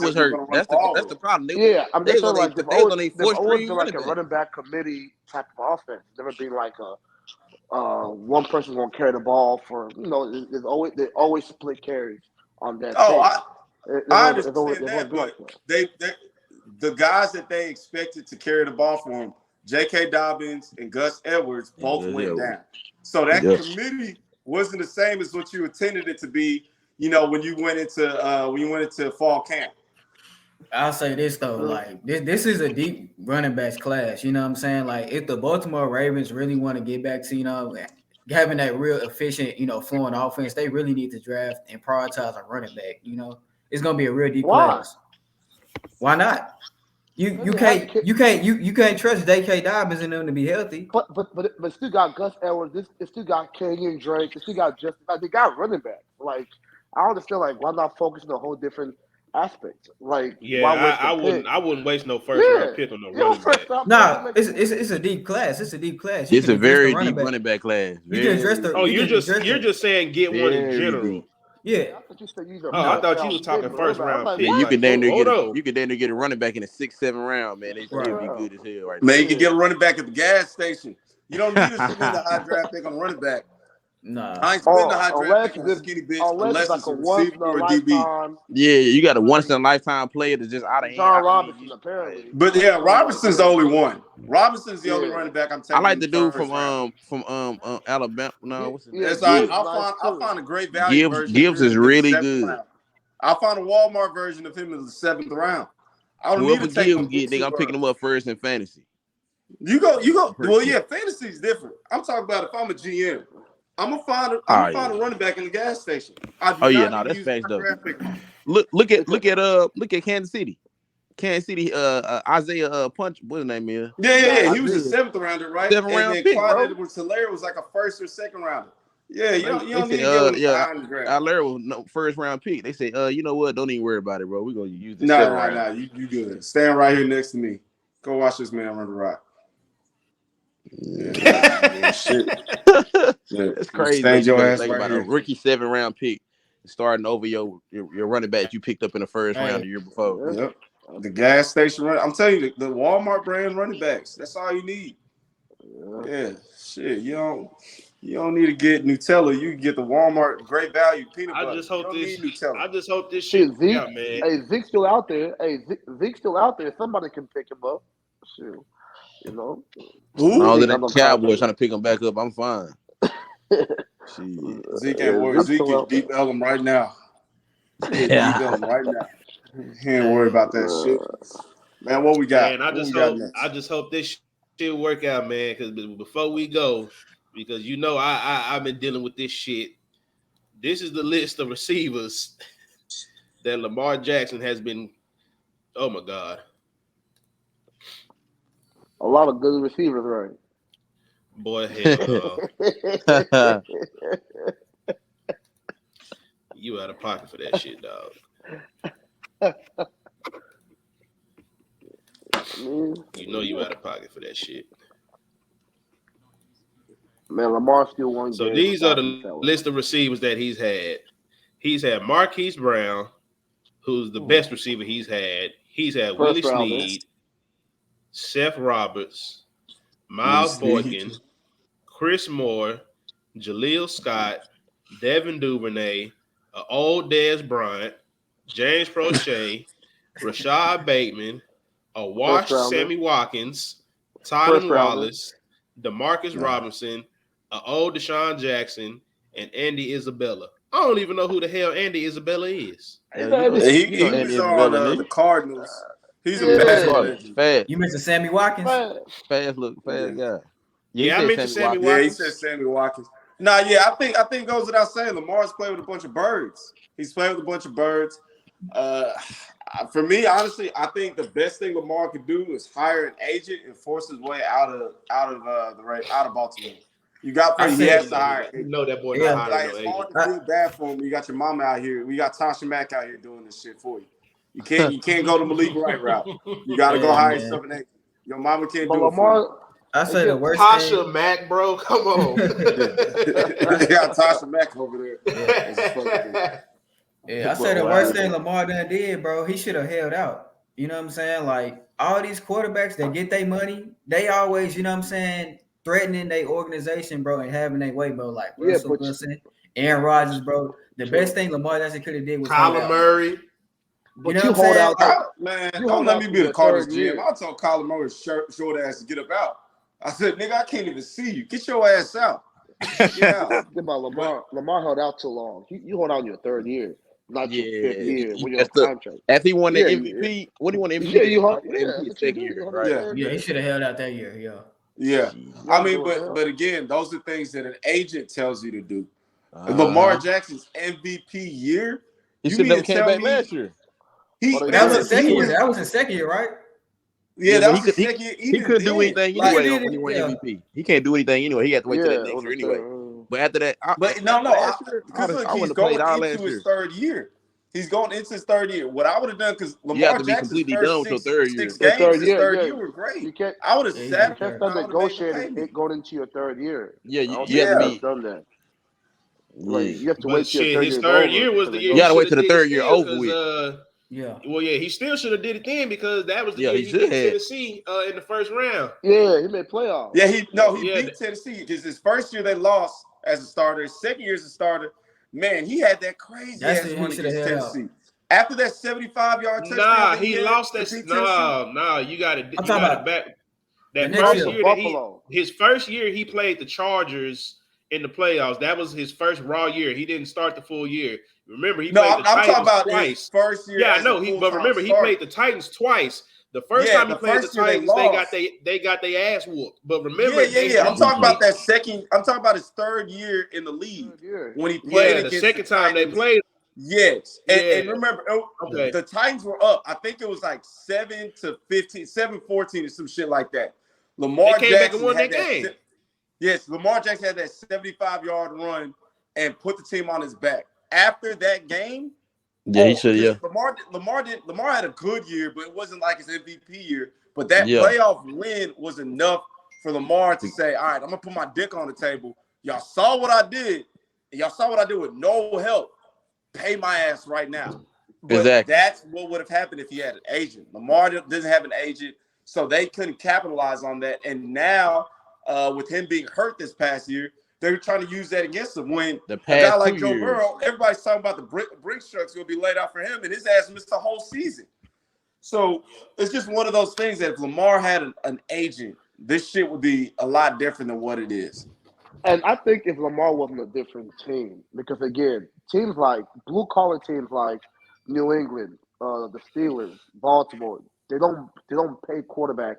was hurt. That's the problem. I'm just saying, like, they've always been like a running running back committee type of offense. Never been like one person gonna carry the ball for. They always split carries on that. I understand that, but the guys that they expected to carry the ball for him, J.K. Dobbins and Gus Edwards, both went down. So that committee wasn't the same as what you intended it to be, when you went into fall camp. I'll say this though, like this is a deep running backs class. You know what I'm saying? Like if the Baltimore Ravens really want to get back to having that real efficient flowing offense, they really need to draft and prioritize a running back. It's gonna be a real deep class. Why not? You can't trust J.K. Dobbins and them to be healthy. But still got Gus Edwards. It still got Kenyon Drake. It still got Justin. They got running backs. Like I understand. Like why not focus on a whole different aspect? Like I wouldn't waste no first round pick on no running back. No, it's a deep class. It's a deep class. It's a very deep running back class. You're just saying get one in general. Yeah. I thought you was talking first round pick. Yeah, you can damn near get a running back in the 6-7 round, man. They still be good as hell right now. Man, you can get a running back at the gas station. You don't need to spend the high draft pick on a running back. Nah. I ain't spending the high draft pick on a skinny bitch unless it's a receiver or a DB. Yeah, you got a once-in-a-lifetime player that's just out of hand. John Robinson, apparently. But yeah, Robinson's the only one. Robinson's the only running back I'm taking. I like the dude from Alabama. No, what's his name? I'll find a great value version. Gibbs is really good. Round. I'll find a Walmart version of him in the 7th round. I don't Whoever need to take him. I'm picking him up first in fantasy. You go. Well, yeah, fantasy's different. I'm talking about if I'm a GM. I'm gonna find a running back in the gas station. That's facts though. Look at Kansas City. Isaiah Punch, what his name is? Yeah. He was a 7th rounder, right? 7th round pick. Clyde Edwards-Helaire was like a 1st or 2nd rounder. Yeah, you don't need to get behind the ground. Helaire was no first round pick. They say, you know what? Don't even worry about it, bro. We're gonna use this. No, you good. Stand right here next to me. Go watch this man run the rock. Yeah, shit. It's crazy. Stand your ass right about here. A rookie 7th round pick starting over your running back you picked up in the first round the year before. Yep. The gas station run. I'm telling you, the Walmart brand running backs. That's all you need. Yeah, shit. You don't need to get Nutella. You can get the Walmart great value peanut butter. I just hope this shit. Zeke, man. Hey, Zeke's still out there. Zeke's still out there. Somebody can pick him up. Shit. Other than the Cowboys trying to pick him back up, I'm fine. Zeke ain't worried. Zeke can deep L him right now. Deep L him right now. He ain't worried about that shit. Man, what we got? Man, I just hope this shit work out, man. Because before we go, because I've been dealing with this shit. This is the list of receivers that Lamar Jackson has been. Oh my God. A lot of good receivers, right? Boy, hell no. You out of pocket for that shit, dog. You out of pocket for that shit. Man, Lamar still won. So these are the list of receivers that he's had. He's had Marquise Brown, who's the best receiver he's had. He's had Willie Snead, Seth Roberts, Miles Boykin, Chris Moore, Jaleel Scott, Devin Duvernay, old Dez Bryant, James Prochet, Rashad Bateman, a washed Sammy Watkins, Tylen Wallace, DeMarcus Robinson, an old Deshaun Jackson, and Andy Isabella. I don't even know who the hell Andy Isabella is. He was on the Cardinals. He's a bad fast. You mentioned Sammy Watkins? Fast guy. Yeah, I mentioned Sammy Watkins. Yeah, he said Sammy Watkins. I think it goes without saying. Lamar's played with a bunch of birds. He's played with a bunch of birds. For me, honestly, I think the best thing Lamar could do is hire an agent and force his way out of Baltimore. You got he has to hire. You know that boy not hiring no agent. It's hard to feel bad for him. You got your mama out here. We got Tasha Mack out here doing this shit for you. You can't go the Malik Wright route. You got to go hire yourself an agent. Your mama can't do it for you. I say the worst Tasha Mack, bro. Come on. They got Tasha Mack over there. I say the worst thing Lamar done did, bro. He should have held out. You know what I'm saying? Like all these quarterbacks that get their money, they always, you know what I'm saying, threatening their organization, bro, and having their way, bro. Like Russell Wilson, Aaron Rodgers, bro. The best thing Lamar Jackson could have did was Kyler Murray. You know what I'm saying? Man, don't let me be the Cardinals GM. I told Kyler Murray's short ass to get up out. I said, nigga, I can't even see you. Get your ass out. Yeah. About Lamar. Lamar held out too long. You hold out in your third year, not your fifth year he when you're on messed up. contract. After he won the Yeah, MVP, what do you want MVP? Yeah, you hold. MVP Yeah, that's what you second do. year, You hold right? out Yeah, he should have held out that year. Yeah. You I don't mean, do it now. but again, those are things that an agent tells you to do. Uh-huh. Lamar Jackson's MVP year. He You should mean never to came tell back me last year. But that was his second year. That was his second year, right? Yeah, but that was his second year. he couldn't do anything Like, anyway he did when he it, won yeah. MVP. He can't do anything anyway. He had to wait till that next year anyway. But after that, But because look, I he's wouldn't have played going all into last his year. third year. He's going into his third year. What I would have done, because You have Lamar to be Jackson's completely first done with your third year. six games, his third yeah. year were great. You can't. I would have You sat can't him. start I would have made him pay negotiating me. going into your third year. Yeah, I don't you have to think be. done that. Yeah. Like you have to But wait till your shit, third his year third over. year was to the year. You gotta wait till the did it third year still, over with. Yeah. Well, yeah, he still should have did it then because that was the Yeah, year he he should beat have. Tennessee in the first round. Yeah, he made playoffs. Yeah, he Yeah. beat Tennessee because his first year they lost as a starter. His second year as a starter, man, he had that crazy That's ass it, he run shoulda against held Tennessee. After that 75-yard touchdown, Nah, that he had lost to that. beat Tennessee. Nah, you got to. I'm talking about back. the That next first year. year that Buffalo. his first year he played the Chargers in the playoffs. That was his first raw year. He didn't start the full year. Remember, he played the I'm talking Titans about twice. his first year. Yeah, as I know. a But full-time remember, he starter. played the Titans twice. The first Yeah, time he the played the first year they Titans, lost. they got their ass whooped. But remember, Yeah. I'm talking about that second. I'm talking about his third year in the league Third year. when he played the against second the time they Titans. played. Yes, Yeah. and remember, Okay. the Titans were up. I think it was like 7-15, 7-14, or some shit like that. Lamar They came back and Jackson won had that game. Yes, Lamar Jackson had that 75-yard run and put the team on his back. After that game, Yeah, he should. Yeah, Lamar had a good year, but it wasn't like his MVP year. But that Yeah. playoff win was enough for Lamar to say, "All right, I'm gonna put my dick on the table. Y'all saw what I did, and y'all saw what I did with no help. Pay my ass right now." But Exactly. that's what would have happened if he had an agent. Lamar doesn't have an agent, so they couldn't capitalize on that. And now, with him being hurt this past year, they were trying to use that against him. When The a past guy like 2 Joe years. Burrow, everybody's talking about the Brinks truck's going to be laid out for him, and his ass missed the whole season. So it's just one of those things that if Lamar had an agent, this shit would be a lot different than what it is. And I think if Lamar wasn't a different team, because again, teams like blue collar teams like New England, the Steelers, Baltimore, they don't pay quarterbacks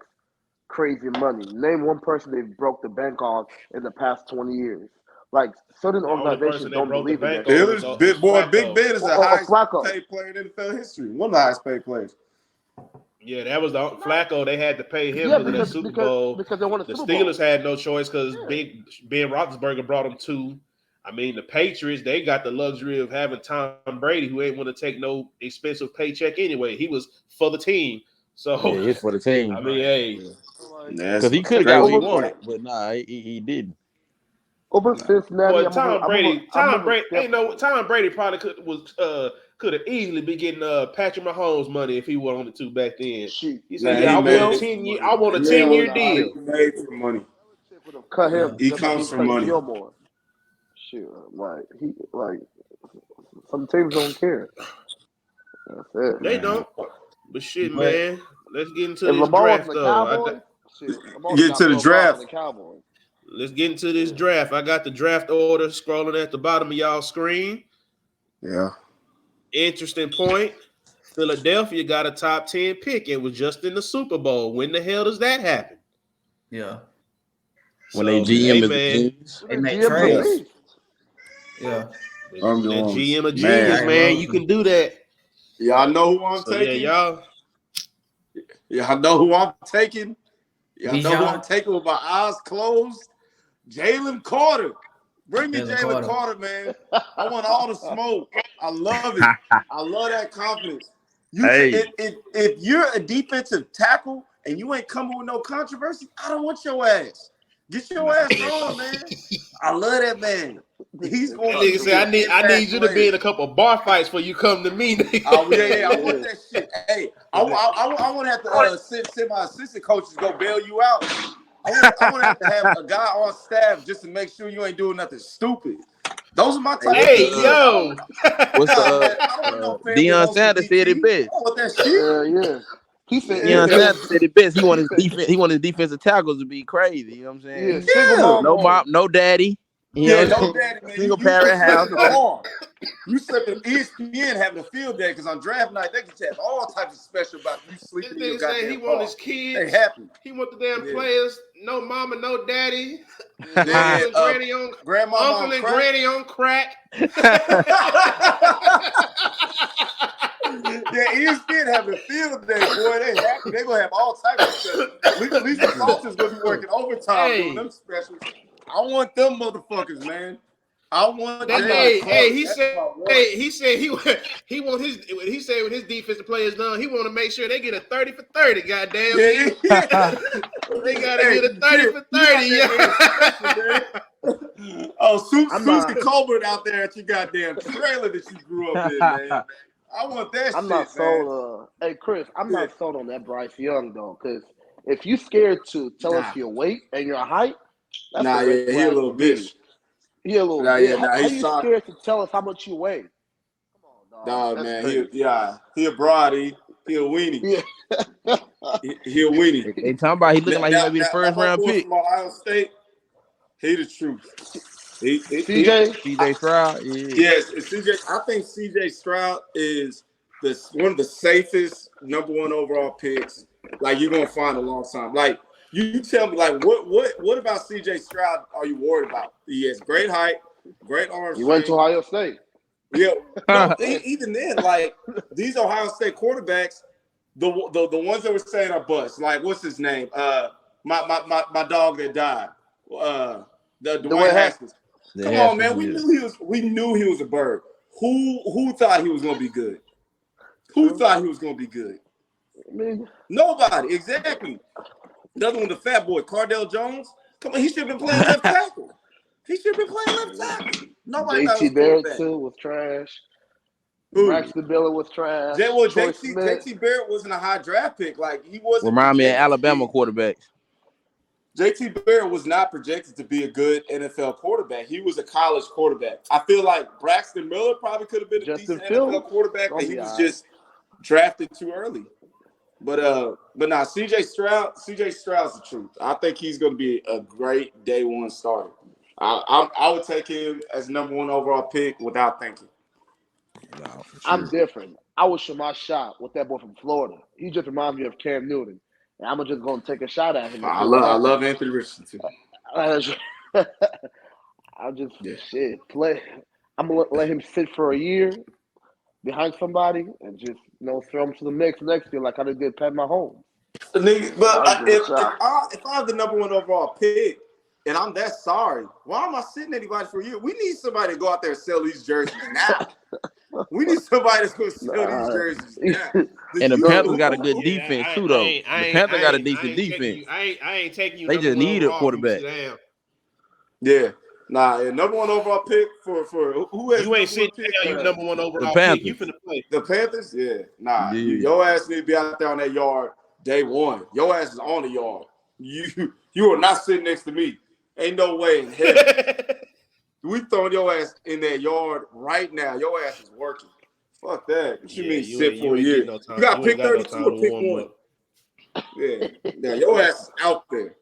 crazy money. Name one person they broke the bank on in the past 20 years. Like certain The only organizations person they don't broke the believe in bank that. on Steelers, was Big Flacco. Ben is the Or highest Flacco. paid player in NFL history. One of the highest paid players. Yeah, that was the Flacco. They had to pay him Yeah, because of that Super Bowl. because they won a The Super Bowl. Steelers had no choice because Big Ben Roethlisberger brought them 2. I mean, the Patriots, they got the luxury of having Tom Brady, who ain't want to take no expensive paycheck anyway. He was for the team. So, Yeah, it's for the team. I mean, hey. Because he could have got what he wanted, but nah, he didn't. Over Cincinnati, Boy, Tom Brady probably could have easily been getting Patrick Mahomes money if he wanted to back then. He said, "Yeah, I want a 10-year deal." He made some money. would have cut him. He just like comes he from cut money. Gilmore. Shoot, some teams don't care. That's it. They don't. But shit, man, let's get into If this Lamar draft wasn't the though. Cowboys, Lamar Get got to the Bill draft. Boston, the Cowboys. Let's get into this draft. I got the draft order scrolling at the bottom of y'all screen. Yeah. Interesting point. Philadelphia got a top 10 pick. It was just in the Super Bowl. When the hell does that happen? Yeah. When they GM is the Kings. They make GM's trades. elite. Yeah. That GM of Man. genius, man. You can do that. Y'all know who I'm So, taking? yeah, Y'all know who I'm taking? Y'all know who Bijan? I'm taking with my eyes closed? Jalen Carter. Bring me Jalen Jalen Carter, man. I want all the smoke. I love it. I love that confidence. If you're a defensive tackle and you ain't coming with no controversy, I don't want your ass. Get your ass on, man. I love that man. He's going Nigga say, I need you to be in a couple bar fights before you come to me. Oh yeah, I want that shit. Hey, I want to have to send my assistant coaches go bail you out. I want to have a guy on staff just to make sure you ain't doing nothing stupid. Those are my type. Hey, yo. What's Deion Sanders said it best. I want that shit. Yeah. He said, Deion Sanders said it best. He wanted his defense. He wanted his defensive tackles to be crazy. You know what I'm saying? Single mom No mode. mom, no daddy. Yeah, no daddy, man. Single parent house. You slept in ESPN having a field day because on draft night they can have all types of special about you sleeping in your goddamn he car. want his kids. They happy. He want the damn players. No mama, no daddy. Yeah, granny on grandmama uncle on and crack. granny on crack. Yeah, ESPN having a field day, boy. They happy. They gonna have all types of stuff. Lisa Salter's gonna be working overtime doing them specials. I want them motherfuckers, man. I want that. He said he want his. He said when his defensive players done, he want to make sure they get a 30 for 30. Goddamn, they gotta get a 30 for 30. Oh, Susan Colbert out there at your goddamn trailer that you grew up in, man. I want that. I'm not sold. Hey, Chris, I'm not sold on that Bryce Young though, because if you scared to tell us your weight and your height, that's he a little bitch. He a little bitch. How you scared to tell us how much you weigh? Come on, dog. Dog, man. He a broad. He a weenie. Yeah. he a weenie. They talking about he looking like he might be the first round pick. From Ohio State, he the truth. CJ Stroud. Yeah. Yes, CJ. I think CJ Stroud is one of the safest #1 overall picks. Like you're gonna find a long time. Like you tell me, like what about CJ Stroud are you worried about? He has great height, great arm. He went to Ohio State. Yeah, no, even then, like these Ohio State quarterbacks, the ones that were saying are bust. Like what's his name? My dog that died. The Dwayne Haskins. Come on, man. We knew he was a bird. Who thought he was gonna be good? Who thought he was gonna be good? Nobody. Exactly. Another one, the fat boy, Cardell Jones. Come on, he should have been playing left tackle. Nobody thought he was Barrett too was trash. Braxton Miller was trash. JT Barrett wasn't a high draft pick. Like he wasn't. Remind me of Alabama quarterbacks. JT Barrett was not projected to be a good NFL quarterback. He was a college quarterback. I feel like Braxton Miller probably could have been a decent NFL quarterback, but he was just drafted too early. But now CJ Stroud's the truth. I think he's going to be a great day one starter. I would take him as #1 overall pick without thinking. No, sure. I'm different. I would shoot my shot with that boy from Florida. He just reminds me of Cam Newton. And I'm just going to take a shot at him. I love Anthony Richardson too. I'll just play. I'm going to let him sit for a year behind somebody and just throw him to the mix next year like I did Pat Mahomes. But if I'm the #1 overall pick and I'm that sorry, why am I sitting anybody for a year? We need somebody to go out there and sell these jerseys now. We need somebody that's going to sell these jerseys now. And the Panthers got a good defense too, though. The Panthers got a decent defense. I ain't taking you. They just need a quarterback. Yeah. Nah, #1 overall pick for who has you ain't sitting down, you #1 overall pick. You finna play. The Panthers? Yeah. Nah. Yeah. Your ass need to be out there on that yard day one. Your ass is on the yard. You are not sitting next to me. Ain't no way in hell. We throwing your ass in that yard right now. Your ass is working. Fuck that. What you mean sit for a year? You got pick 32 or pick 1. Yeah. Now your ass is out there.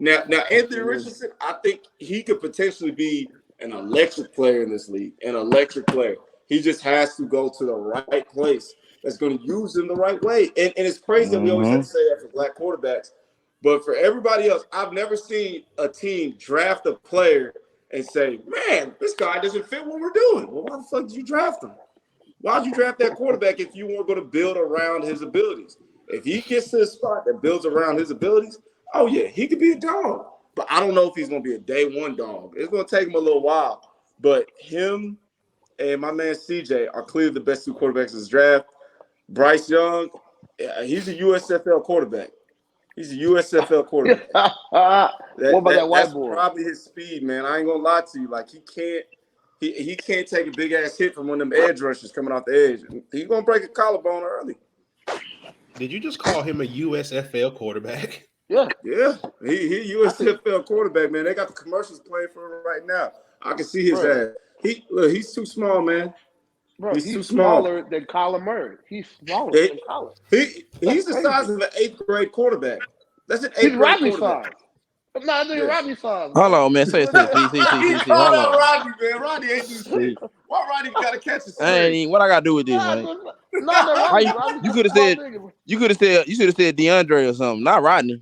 Now Anthony Richardson, I think he could potentially be an electric player in this league. An electric player. He just has to go to the right place that's going to use him the right way. And it's crazy that we always have to say that for black quarterbacks. But for everybody else, I've never seen a team draft a player and say, man, this guy doesn't fit what we're doing. Well, why the fuck did you draft him? Why did you draft that quarterback if you weren't going to build around his abilities? If he gets to a spot that builds around his abilities, oh, yeah, he could be a dog. But I don't know if he's going to be a day one dog. It's going to take him a little while. But him and my man CJ are clearly the best 2 quarterbacks in this draft. Bryce Young, he's a USFL quarterback. He's a USFL quarterback. What about that white boy? That's probably his speed, man. I ain't gonna lie to you. Like he can't take a big ass hit from one of them edge rushers coming off the edge. He's gonna break a collarbone early. Did you just call him a USFL quarterback? Yeah. Yeah. He USFL quarterback, man. They got the commercials playing for him right now. I can see his ass. He's too small, man. Bro, he's too smaller than Kyler Murray. He's smaller than Kyler. He's the size of an 8th grade quarterback. That's an 8th grade quarterback. Size. Nah, nigga, Rodney size. Hold on, man. See. Hold on. Rodney, man. Rodney ain't do shit. Why Rodney gotta catch a string? What I gotta do with this, man? You could have said DeAndre or something, not Rodney.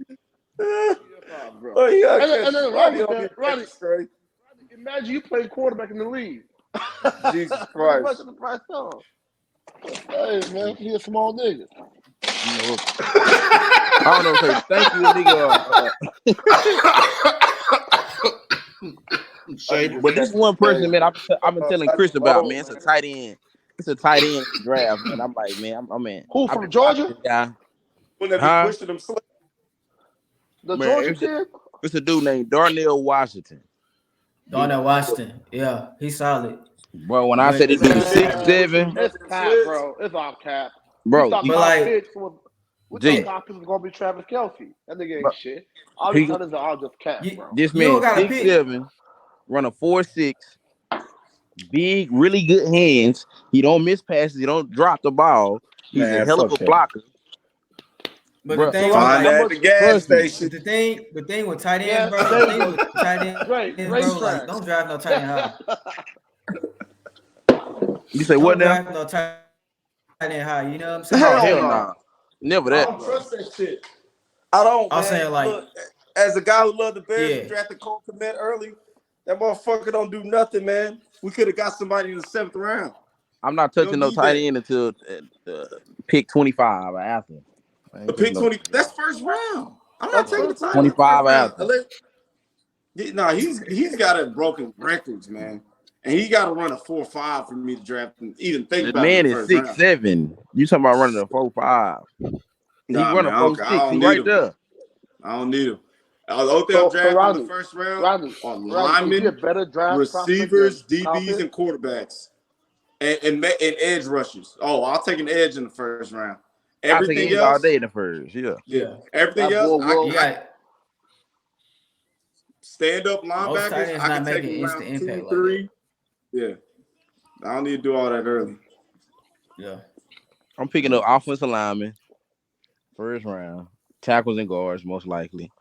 Oh, yeah, and then Rodney, imagine you playing quarterback in the league. Jesus Christ. Hey, man, he a small nigga. I don't know. Say thank you, nigga. But this one person, man, I've been telling Chris about, man. It's a tight end. It's a tight end draft, man. I'm like, man, Who from Georgia? Yeah. When they be pushing them slip. The Georgia kid? It's a dude named Darnell Washington. Darnell Washington, yeah, he's solid. Bro, when I said this dude 6'7", it's cap, bro. It's all cap. Bro, we thought top picks was gonna be Travis Kelce. That nigga ain't shit. All these others are all just cap, bro. This man 6'7", run a 4.6, big, really good hands. He don't miss passes. He don't drop the ball. He's a hell of a blocker. But the thing at the gas station. The thing with tight ends, bro. Like, don't drive no tight end high. You say what now? No tight end high. You know what I'm saying? Hell no. Never that. I don't trust that shit. I don't. I'm saying like, look, as a guy who loved the Bears, drafted Cole Kmet early. That motherfucker don't do nothing, man. We could have got somebody in the 7th round. I'm not touching no tight end until pick 25 or after. The pick 20, that's first round. I'm not taking the tight 25 after. No, he's got it broken records, man. And he got to run a 4.5 for me to draft him. Even think about it. The man is 6'7". You talking about running a 4.5? He run a 4.6. He right there. I don't need him. Odell drafted in the first round on linemen, receivers, DBs, and quarterbacks, and edge rushers. Oh, I'll take an edge in the first round. Everything else all day in the first, yeah. Everything else, I stand up linebackers. I can take them round 2, 3. Yeah, I don't need to do all that early. Yeah, I'm picking up offensive linemen, first round, tackles and guards most likely.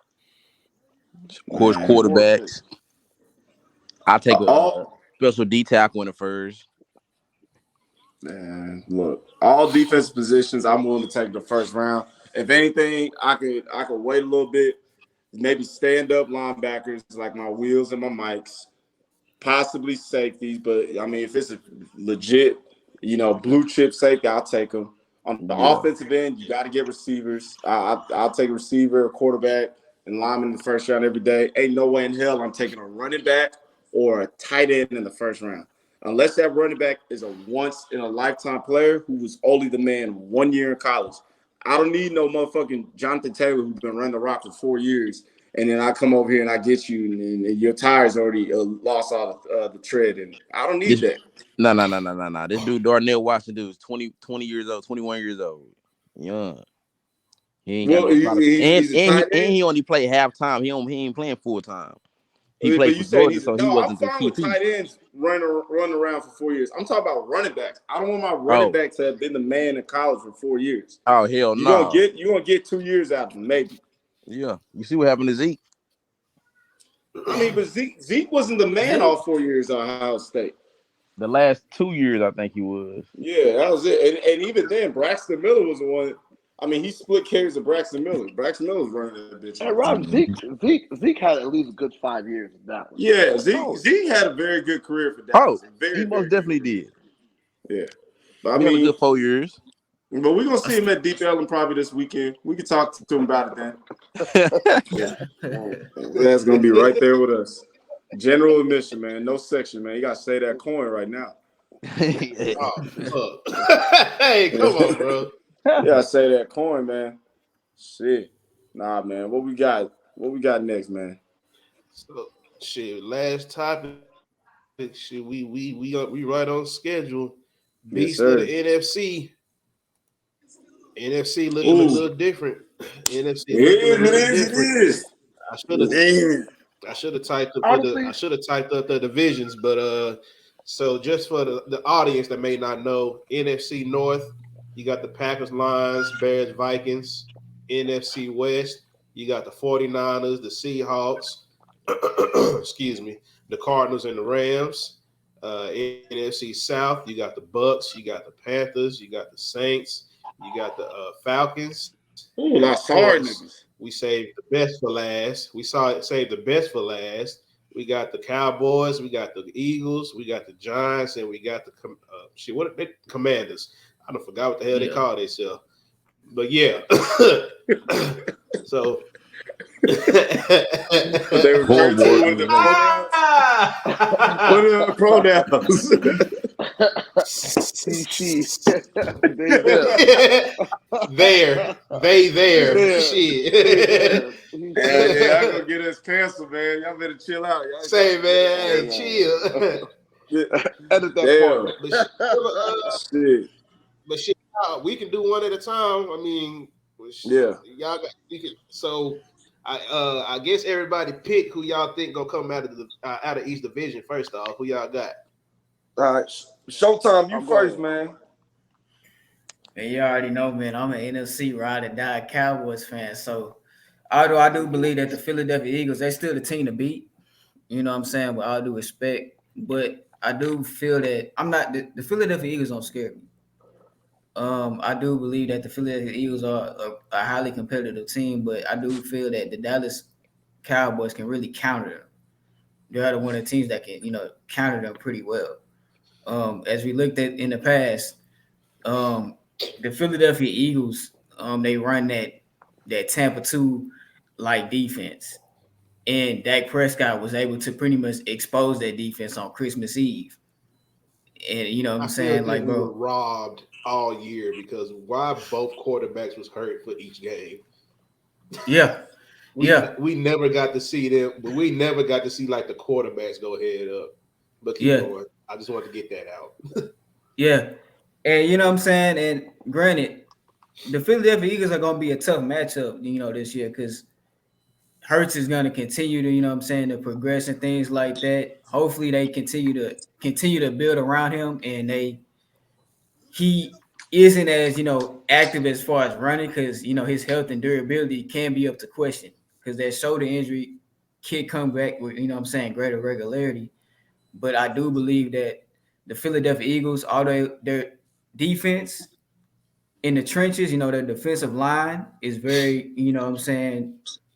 Of course, quarterbacks. I'll take a special D tackle in the first. Man, look, all defensive positions I'm willing to take the first round. If anything, I could wait a little bit, maybe stand up linebackers like my Wheels and my Mikes, possibly safeties. But I mean, if it's a legit, blue chip safety, I'll take them. On the offensive end, you got to get receivers. I'll take a receiver, a quarterback, and lineman in the first round every day. Ain't no way in hell I'm taking a running back or a tight end in the first round. Unless that running back is a once-in-a-lifetime player who was only the man 1 year in college. I don't need no motherfucking Jonathan Taylor who's been running the rock for 4 years, and then I come over here and I get you, and your tires already lost all the tread, and I don't need that. No. This dude, Darnell Washington, is 20 years old, 21 years old. Young. He ain't got and he only played half-time. He ain't playing full-time. He played for Georgia, so he wasn't the I'm fine with tight ends running around for 4 years. I'm talking about running backs. I don't want my running backs to have been the man in college for 4 years. Oh, hell no. You're gonna get 2 years out of them, maybe. Yeah. You see what happened to Zeke? I mean, but Zeke wasn't the man all 4 years at Ohio State. The last 2 years, I think he was. Yeah, that was it. And even then, Braxton Miller was the one. I mean, he split carries of Braxton Miller. Braxton Miller was running that bitch. Hey, Rob, Zeke had at least a good 5 years of that one. Yeah, Zeke had a very good career for Dallas. He most definitely did. Yeah. But I mean, a good 4 years. But we're going to see him at Deep Ellum probably this weekend. We can talk to him about it then. Yeah. That's going to be right there with us. General admission, man. No section, man. You got to say that coin right now. Hey, come on, bro. Yeah, say that coin, man. Shit. Nah, man. What we got next, man? So, last topic. Shit, we right on schedule. Beast of the NFC. NFC looking a little different. NFC it is. I should have typed up the divisions, but so just for the audience that may not know, NFC North. You got the Packers, Lions, Bears, Vikings. NFC West, You got the 49ers, the Seahawks, excuse me, the Cardinals and the Rams. NFC South, you got the Bucks, you got the Panthers, you got the Saints, you got the Falcons. Ooh, I'm sorry, niggas. We saved the best for last. Saved the best for last. We got the Cowboys, we got the Eagles, we got the Giants, and we got the Commanders. I don't forgot what the hell they call themselves. But yeah. So they refer to one of the pronouns. There. Shit. Yeah, I gonna get us canceled, man. Y'all better chill out. Y'all say, man, chill. Edit that part. Shit. But shit, we can do one at a time. I mean, yeah, y'all got. So, I guess everybody pick who y'all think gonna come out of East Division first off. Who y'all got? All right, Showtime, you first, man. And you already know, man, I'm an NFC ride or die Cowboys fan. So, although I do believe that the Philadelphia Eagles, they're still the team to beat. You know what I'm saying? With all due respect, but I do feel that I'm not the Philadelphia Eagles don't scare me. I do believe that the Philadelphia Eagles are a highly competitive team, but I do feel that the Dallas Cowboys can really counter them. They're one of the teams that can, counter them pretty well. As we looked at in the past, the Philadelphia Eagles, they run that Tampa 2 like defense, and Dak Prescott was able to pretty much expose that defense on Christmas Eve. And you know what I'm saying, like, we bro, were robbed all year because why both quarterbacks was hurt for each game. Yeah. We never got to see them, but we never got to see like the quarterbacks go head up. But keep going. I just want to get that out. Yeah. And you know what I'm saying? And granted, the Philadelphia Eagles are gonna be a tough matchup, this year, because Hurts is gonna continue to, to progress and things like that. Hopefully they continue to build around him, and he isn't as active as far as running, because his health and durability can be up to question, because that shoulder injury can come back with greater regularity. But I do believe that the Philadelphia Eagles, although their defense in the trenches, their defensive line is very,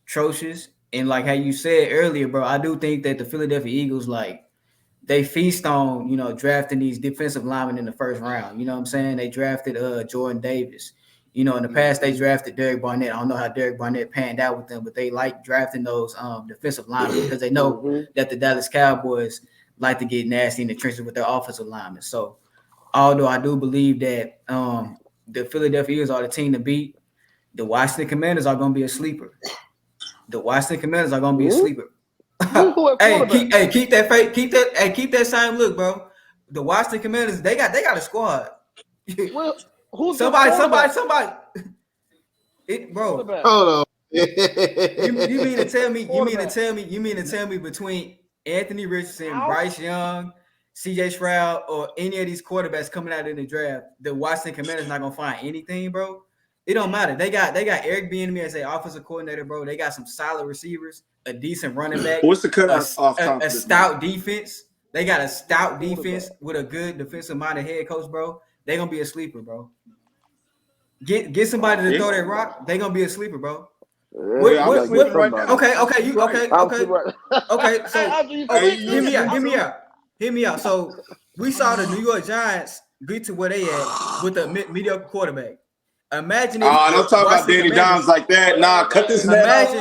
atrocious. And like how you said earlier, bro, I do think that the Philadelphia Eagles, they feast on, drafting these defensive linemen in the first round. You know what I'm saying? They drafted Jordan Davis. In the past, they drafted Derek Barnett. I don't know how Derek Barnett panned out with them, but they like drafting those defensive linemen because they know that the Dallas Cowboys like to get nasty in the trenches with their offensive linemen. So, although I do believe that the Philadelphia Eagles are the team to beat, the Washington Commanders are going to be a sleeper. Hey, keep that same look, bro. The Washington Commanders, they got a squad. Well, who's somebody. Bro. Hold on. You mean to tell me between Anthony Richardson, Bryce Young, CJ Stroud, or any of these quarterbacks coming out in the draft, the Washington Commanders not gonna find anything, bro? It don't matter. They got Eric Bieniemy as their offensive coordinator, bro. They got some solid receivers, a decent running back. What's the cut a stout defense. They got a stout defense with a good defensive-minded head coach, bro. They gonna be a sleeper, bro. Get somebody to throw that rock. They gonna be a sleeper, bro. Okay. So hear me out. So we saw the New York Giants get to where they at with a mediocre quarterback. Imagine if don't talk about Danny Dimes like that. Nah, cut this man off.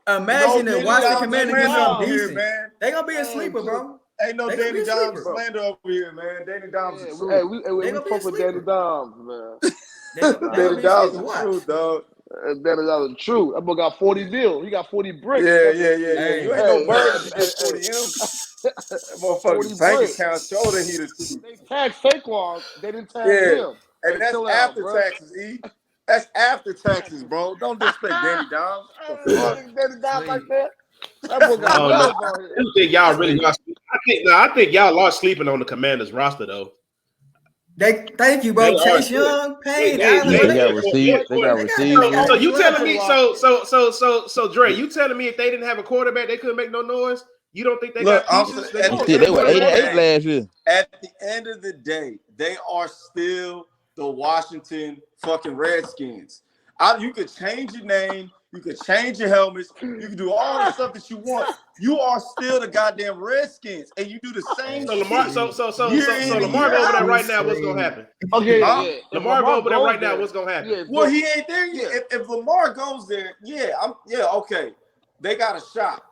Imagine if Washington Commanders get something decent. They gonna be a sleeper, bro. Ain't no Danny Dimes slander over here, man. Danny Dimes is true. Hey, we fuck with Danny Dimes, man. Danny Dimes is true, dog. Danny Dimes is true. That boy got 40 deals. He got 40 bricks. Yeah. You ain't no bird if you get 40 M. That motherfucker's bank account showed that he the truth. They tagged Saquon. They didn't tag him. And that's after taxes, E. That's after taxes, bro. Don't disrespect Danny Dimes. Danny Dimes like that. That boy got I think y'all really lost. I think y'all lost sleeping on the Commanders roster though. Thank you, bro. Chase Young, Payne, Allen. They got receivers. They got receivers. So you telling me? So Dre, you telling me if they didn't have a quarterback, they couldn't make no noise? You don't think they got pieces? They were 8-8 last year. At the end of the day, they are still the Washington fucking Redskins. You could change your name, you could change your helmets, you can do all the stuff that you want. You are still the goddamn Redskins, and you do the same. So Lamar, so Lamar go over there right now. What's gonna happen? Okay, Lamar go over there right now. What's gonna happen? Yeah, well, he ain't there yet. If Lamar goes there, okay, they got a shot.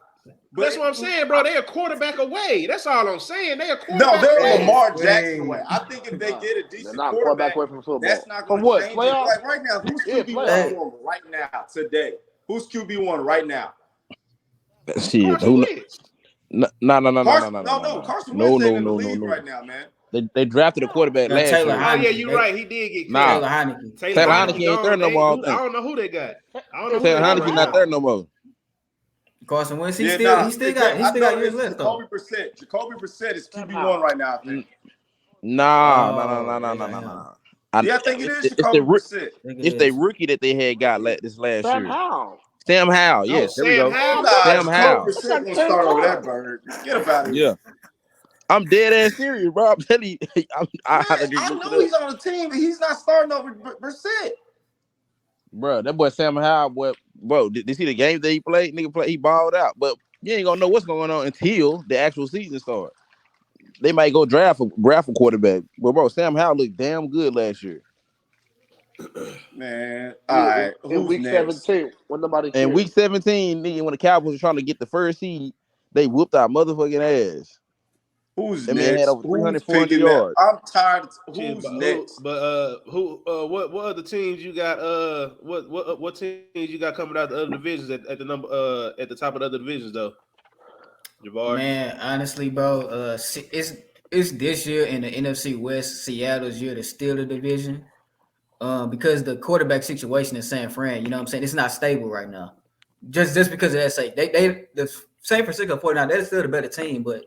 But that's what I'm saying, bro. They're a quarterback away. That's all I'm saying. They're a quarterback no, they're away. Lamar Jackson away. I think if they get a decent quarterback away from football. That's not going to change it. Like right now, who's QB1 for them right now, today? Who's QB1 right now? Shit. No. Carson Wentz ain't in the league right now, man. They drafted a quarterback last year. Oh, yeah, you're right. He did get Taylor Heineke. Taylor Heineke ain't there no more. I don't know who they got. Taylor Heineke not there no more. Carson Wentz, he still got years left though. Jacoby Brissett is QB1 right now, I think. No. I think it is Jacoby Brissett. It's the rookie that they had got this last year. Sam Howell, yes. There we go. Sam Howell. Brissett gonna start over that bird. Get up out of here. Yeah. I'm dead ass serious, bro. I'm telling you. I know he's on the team, but he's not starting over Brissett. Bro, that boy Sam Howell, bro, did you see the game that he played? He balled out. But you ain't gonna know what's going on until the actual season starts. They might go draft a quarterback. But bro, Sam Howell looked damn good last year. Man, all right. In week 17, when nobody cares. In week 17, nigga, when the Cowboys were trying to get the first seed, they whooped our motherfucking ass. Who's that next? Man had over 300, 400 yards. I'm tired. Who's next? What other teams you got? What teams you got coming out the other divisions at the top of the other divisions though? Jabbar? Man, honestly, bro, it's this year in the NFC West, Seattle's year to steal the division. Because the quarterback situation in San Fran, you know what I'm saying? It's not stable right now. Just because of that sake. They the San Francisco 49ers, they're still the better team, but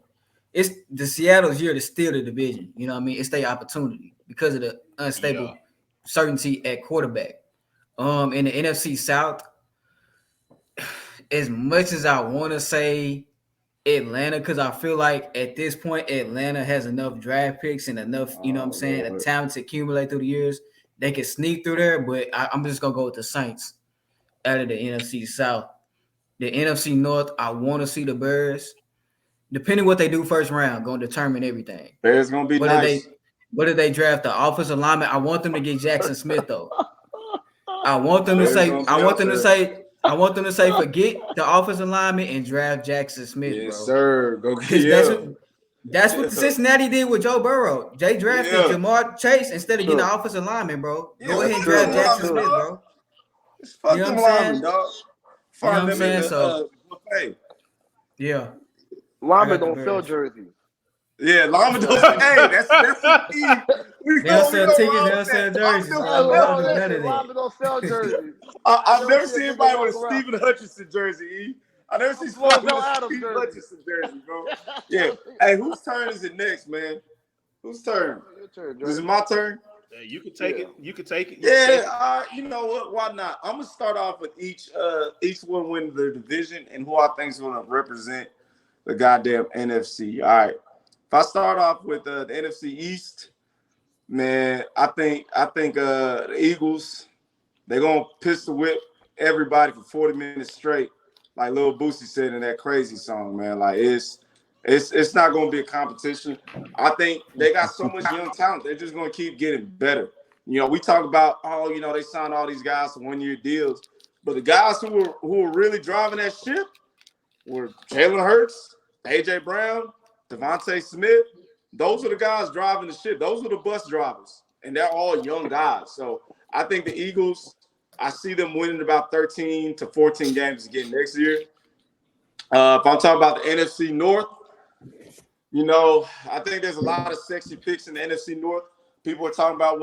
it's the Seattle's year to steal the division. You know what I mean? It's their opportunity because of the unstable certainty at quarterback. In the NFC South, as much as I want to say Atlanta, because I feel like at this point, Atlanta has enough draft picks and enough, you know what I'm saying, a talent to accumulate through the years. They can sneak through there, but I'm just going to go with the Saints out of the NFC South. The NFC North, I want to see the Bears. Depending what they do first round, going to determine everything. Bears going to be nice. Whether they draft the offensive lineman, I want them to get Jackson Smith, though. I want them to say, forget the offensive lineman and draft Jackson Smith, yes, bro. Sir. Go get That's what Cincinnati did with Joe Burrow. Jay drafted Jamar Chase instead of getting the offensive lineman, bro. Go ahead and draft Jackson Smith, bro. It's fucking lineman, dog. Find them in the yeah. Linemen don't sell jerseys. Yeah, linemen don't sell. Hey, that's the key. They don't sell tickets. They don't sell jerseys. Linemen don't sell jerseys. I've never seen anybody with a Stephen Hutchinson jersey. I never seen somebody with a Stephen Hutchinson jersey, bro. Yeah. Hey, whose turn is it next, man? Whose turn? Your turn, Is it my turn? Hey, you can take it. You can take it. You know what? Why not? I'm gonna start off with each one winning their division and who I think is gonna represent the goddamn NFC. All right. If I start off with the NFC East, man, I think the Eagles, they're gonna pistol whip everybody for 40 minutes straight, like Lil Boosie said in that Crazy song, man. Like it's not gonna be a competition. I think they got so much young talent, they're just gonna keep getting better. You know, we talk about they signed all these guys to 1-year deals, but the guys who were really driving that ship were Jalen Hurts, AJ Brown, Devontae Smith. Those are the guys driving the ship. Those are the bus drivers, and they're all young guys. So I think the Eagles, I see them winning about 13 to 14 games again next year. If I'm talking about the NFC North, I think there's a lot of sexy picks in the NFC North. People are talking about,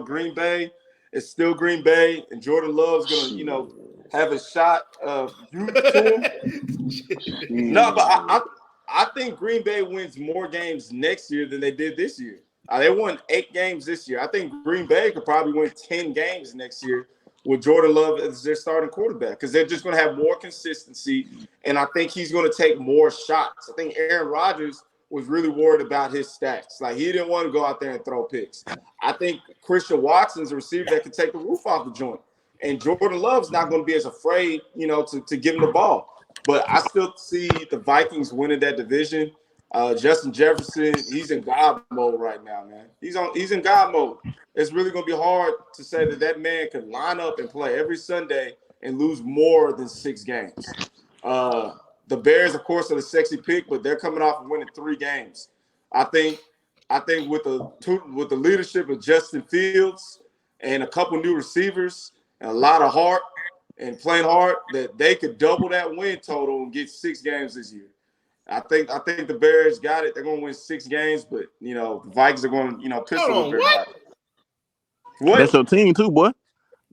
Green Bay. It's still Green Bay, and Jordan Love's going to, have a shot of youth to him. No, but I think Green Bay wins more games next year than they did this year. They won 8 games this year. I think Green Bay could probably win 10 games next year with Jordan Love as their starting quarterback because they're just going to have more consistency, and I think he's going to take more shots. I think Aaron Rodgers was really worried about his stats. Like, he didn't want to go out there and throw picks. I think Christian Watson's a receiver that can take the roof off the joint, and Jordan Love's not going to be as afraid, to give him the ball. But I still see the Vikings winning that division. Justin Jefferson, he's in God mode right now, man. He's in God mode. It's really going to be hard to say that man can line up and play every Sunday and lose more than 6 games. The Bears, of course, are the sexy pick, but they're coming off of winning 3 games. I think with the leadership of Justin Fields and a couple new receivers and a lot of heart and playing hard, that they could double that win total and get 6 games this year. I think the Bears got it. They're going to win 6 games, but the Vikings are going to pistol whip everybody. What? That's your team too, boy.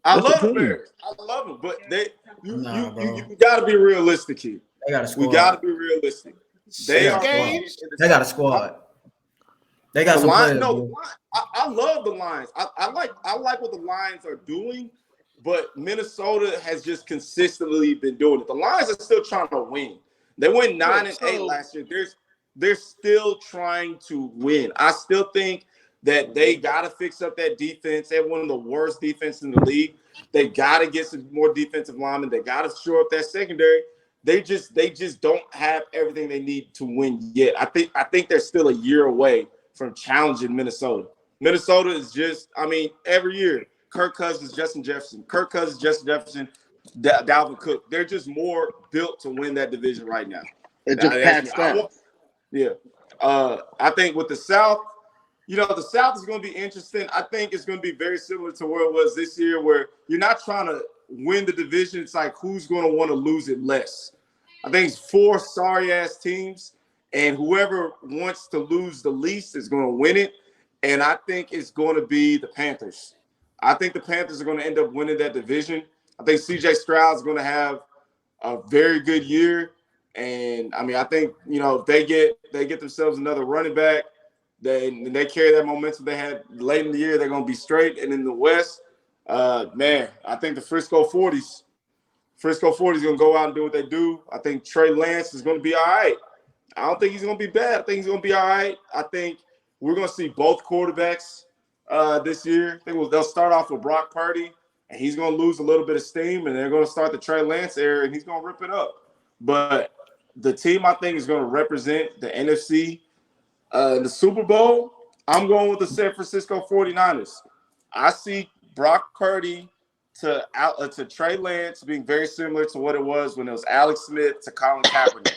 I love the Bears. I love them, but you got to be realistic here. They got a squad. We got to be realistic. They got a squad. They got some players. No, I love the Lions. I like what the Lions are doing, but Minnesota has just consistently been doing it. The Lions are still trying to win. They went 9-8 last year. They're still trying to win. I still think that they got to fix up that defense. They have one of the worst defenses in the league. They got to get some more defensive linemen. They got to shore up that secondary. They just don't have everything they need to win yet. I think they're still a year away from challenging Minnesota. Minnesota is just, every year, Kirk Cousins, Justin Jefferson, Dalvin Cook. They're just more built to win that division right now. It just passed that. Yeah. I think with the South, the South is going to be interesting. I think it's going to be very similar to where it was this year, where you're not trying to win the division. It's like who's going to want to lose it less. I think it's 4 sorry-ass teams, and whoever wants to lose the least is going to win it, and I think it's going to be the Panthers. I think the Panthers are going to end up winning that division. I think C.J. Stroud is going to have a very good year, and I think if they get themselves another running back, they carry that momentum they had late in the year, they're going to be straight. And in the West, I think the Frisco 40s going to go out and do what they do. I think Trey Lance is going to be all right. I don't think he's going to be bad. I think he's going to be all right. I think we're going to see both quarterbacks this year. I think they'll start off with Brock Purdy, and he's going to lose a little bit of steam, and they're going to start the Trey Lance era, and he's going to rip it up. But the team I think is going to represent the NFC in the Super Bowl, I'm going with the San Francisco 49ers. I see Brock Purdy to Trey Lance being very similar to what it was when it was Alex Smith to Colin Kaepernick.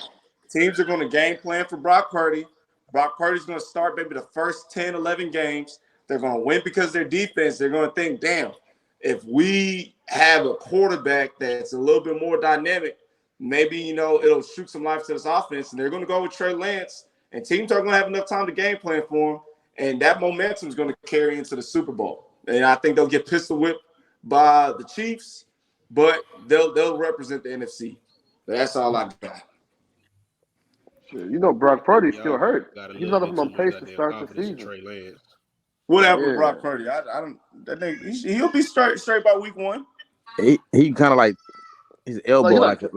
Teams are going to game plan for Brock Purdy. Brock Purdy's going to start maybe the first 10, 11 games. They're going to win because their defense, they're going to think, damn, if we have a quarterback that's a little bit more dynamic, maybe, it'll shoot some life to this offense. And they're going to go with Trey Lance. And teams are going to have enough time to game plan for him. And that momentum is going to carry into the Super Bowl. And I think they'll get pistol whipped by the Chiefs, but they'll represent the NFC. That's all I got. Sure. Brock Purdy's still hurt. He's not even on pace to start the season. What happened with Brock Purdy? I don't. I think he'll be straight by week 1. He kind of like his elbow, like a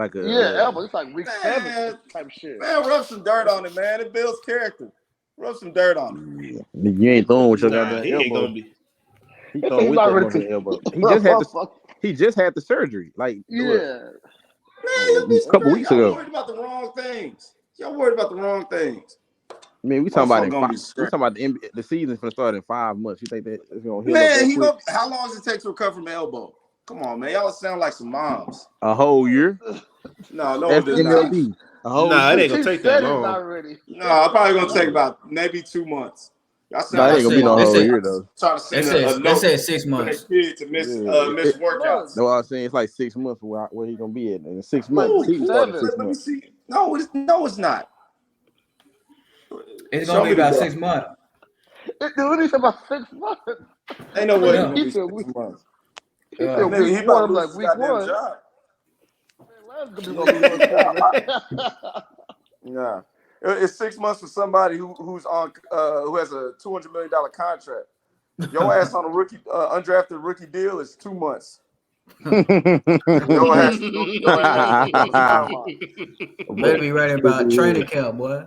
elbow. It's like week 7 type shit. Man, rub some dirt on it, man. It builds character. Rub some dirt on it. You ain't throwing with your goddamn elbow. Ain't gonna be. He throwing with that elbow. He just had the surgery. Like Man, a couple weeks ago. Y'all worried about the wrong things. I mean, we talking about the season's gonna start in 5 months. You think that it's gonna heal up? Man, how long does it take to recover from an elbow? Come on, man. Y'all sound like some moms. A whole year? No, it does not. It ain't gonna take that long. No, I'm probably gonna take about maybe 2 months. It ain't gonna be no whole year though. They said 6 months. To miss workouts. No, I was saying it's like 6 months where he gonna be at. In 6 months, he can start in 6 months. No, it's not. It's gonna be about 6 months. Dude, he said about 6 months. Ain't no way. He said 6 months. He said week 1. I'm like week 1. Yeah. It's 6 months for somebody who's on who has a $200 million contract. Your ass on a rookie undrafted rookie deal is 2 months. Your ass on the sideline. Better be ready about training camp, boy.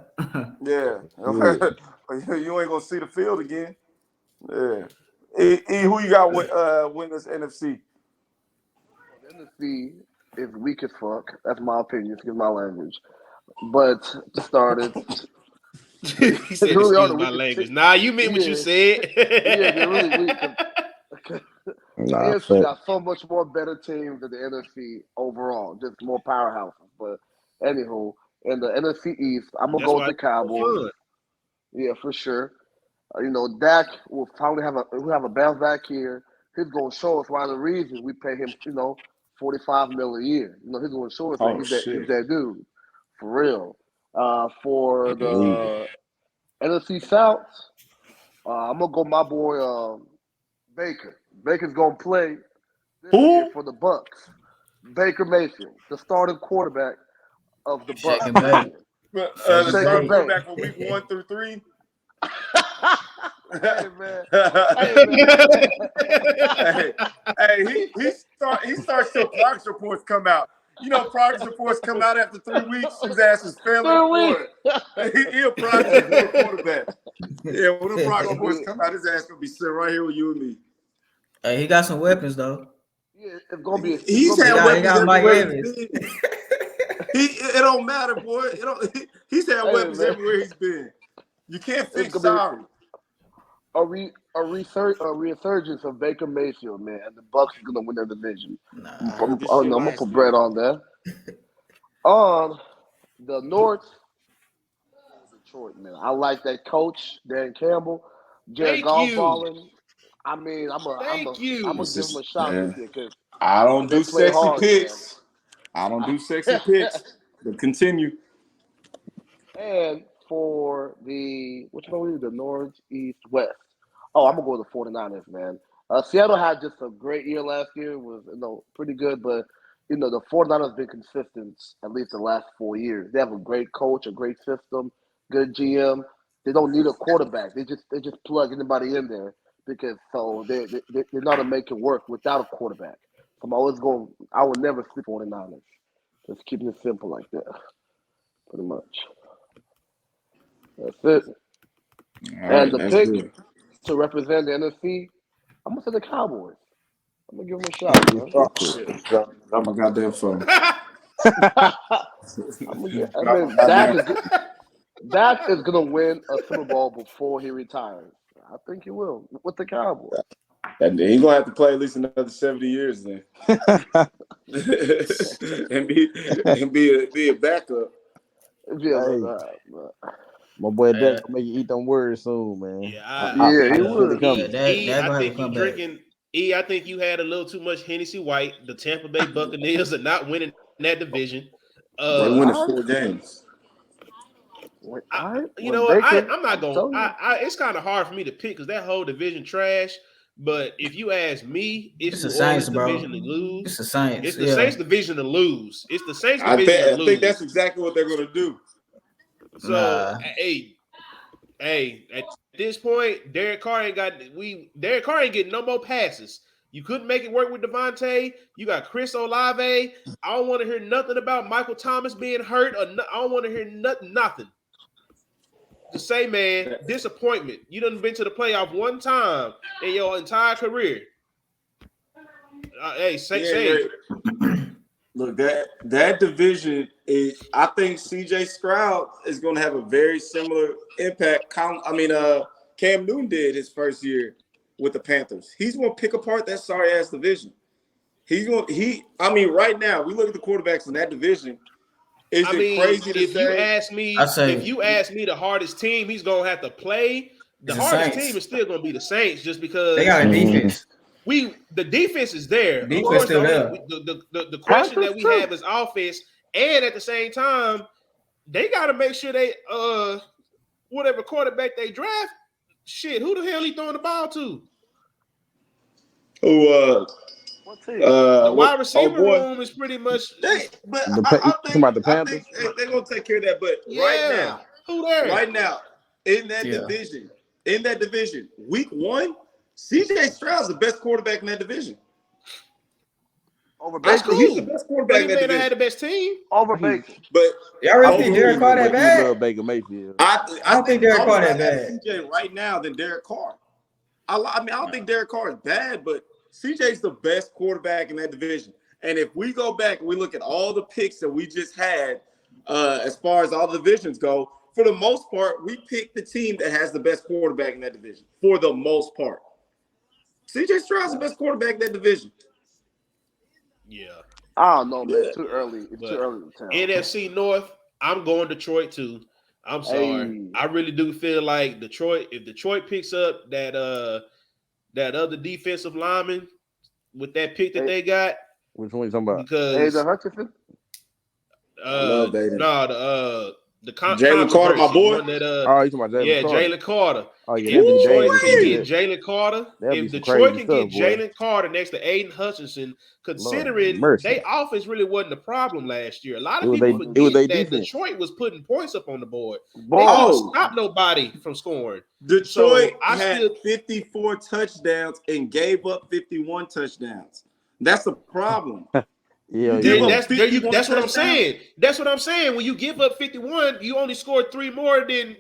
Yeah. You ain't gonna see the field again. Yeah. Who you got win this NFC? The NFC is weak as fuck. That's my opinion. Excuse my language. But to start it, he said, really "Excuse my language." Nah, you meant what you said. Yeah, they're really weak. The AFC got so much more better teams than the NFC overall, just more powerhouses. But anywho, in the NFC East, I'm gonna go with the Cowboys. Yeah, for sure. Dak will probably have a bounce back here. He's gonna show us why the reason we pay him, $45 million a year. He's gonna show us that he's that dude, for real. For the NFC South, I'm gonna go my boy Baker. Baker's gonna play this year for the Bucks. Baker Mayfield, the starting quarterback of the Bucks. The starting quarterback for week 1 through 3. Hey man. He starts till progress reports come out. Progress reports come out after 3 weeks. His ass is failing. He a progress report quarterback. Yeah, when the progress reports come out, his ass gonna be sitting right here with you and me. Hey, he got some weapons though. Yeah, it's gonna be. He's had weapons everywhere he's been. It don't matter, boy. He's had weapons everywhere he's been. You can't fix sorry. A resurgence of Baker Mayfield, man, and the Bucks are gonna win their division. I'm gonna put bread on that. On the North, Detroit, man. I like that coach, Dan Campbell, Jared Goff balling. I mean, I'm gonna give him a shot this year because I don't do sexy picks. I don't do sexy picks. But continue. And for the the North, East, West. Oh, I'm gonna go with the 49ers, man. Seattle had just a great year last year. It was pretty good, but the 49ers have been consistent at least the last 4 years. They have a great coach, a great system, good GM. They don't need a quarterback. They just plug anybody in there because they're not gonna make it work without a quarterback. So I would never sleep 49ers. Just keeping it simple like that. Pretty much. That's it. And the pick to represent the NFC, I'm gonna say the Cowboys. I'm gonna give them a shot, man. Oh my goddamn phone. Dak is gonna win a Super Bowl before he retires. I think he will with the Cowboys. And he's gonna have to play at least another 70 years then, and be a backup. My boy Dak gonna make you eat them words soon, man. Yeah, he would. I think you drinking. I think you had a little too much Hennessy White. The Tampa Bay Buccaneers are not winning that division. They winning 4 games. I'm not going. It's kind of hard for me to pick because that whole division trash. But if you ask me, it's the Saints division to lose. It's the Saints. It's the Saints division to lose. It's the Saints division to lose. I think that's exactly what they're going to do. So, hey, at this point, Derek Carr ain't getting no more passes. You couldn't make it work with Devontae. You got Chris Olave. I don't want to hear nothing about Michael Thomas being hurt. I don't want to hear nothing. To say, man, disappointment. You done been to the playoff one time in your entire career. Look, that division is. I think C.J. Stroud is going to have a very similar impact. Cam Newton did his first year with the Panthers. He's going to pick apart that sorry ass division. Right now we look at the quarterbacks in that division. Crazy to say? If you ask me the hardest team he's gonna have to play, the hardest team is still gonna be the Saints, just because they got a defense. The defense is there. The defense still there. The question that we have is offense, and at the same time, they got to make sure they whatever quarterback they draft. Shit, who the hell he throwing the ball to? The wide receiver room is pretty much. The Panthers. They're gonna take care of that. But right now, Who there? Right now, in that division, week 1, CJ Stroud's the best quarterback in that division. Over That's Baker. cool. He's the best quarterback in But that he may not division. have the best team. Over Baker. But Y'all really think Derek Carr that We bad? love Baker Mayfield. I think Derek Carr that I'd rather bad. CJ right now than Derek Carr. I don't think Derek Carr is bad, but CJ's the best quarterback in that division. And if we go back and we look at all the picks that we just had, as far as all the divisions go, for the most part, we picked the team that has the best quarterback in that division. For the most part, CJ Stroud's the best quarterback in that division. Yeah. I don't know, man. It's too early. It's too early to tell. NFC North, I'm going Detroit too. I'm sorry. I really do feel like Detroit, if Detroit picks up that other defensive lineman with that pick that they got. Which one are you talking about? Because Aiden Hutchinson? I love Aiden. No, the Jalen Carter, my boy. That, oh, you talking about Jalen Carter? Jalen Carter. Oh, yeah, If Detroit can Woo-wee. get Jalen Carter, if Detroit can get Jalen Carter next to Aiden Hutchinson, considering their offense really wasn't the problem last year. A lot of people forget that defense. Detroit was putting points up on the board. Boy. They couldn't stop nobody from scoring. Detroit had 54 touchdowns and gave up 51 touchdowns. That's the problem. That's what I'm saying. That's what I'm saying. When you give up 51, you only scored 3 more than,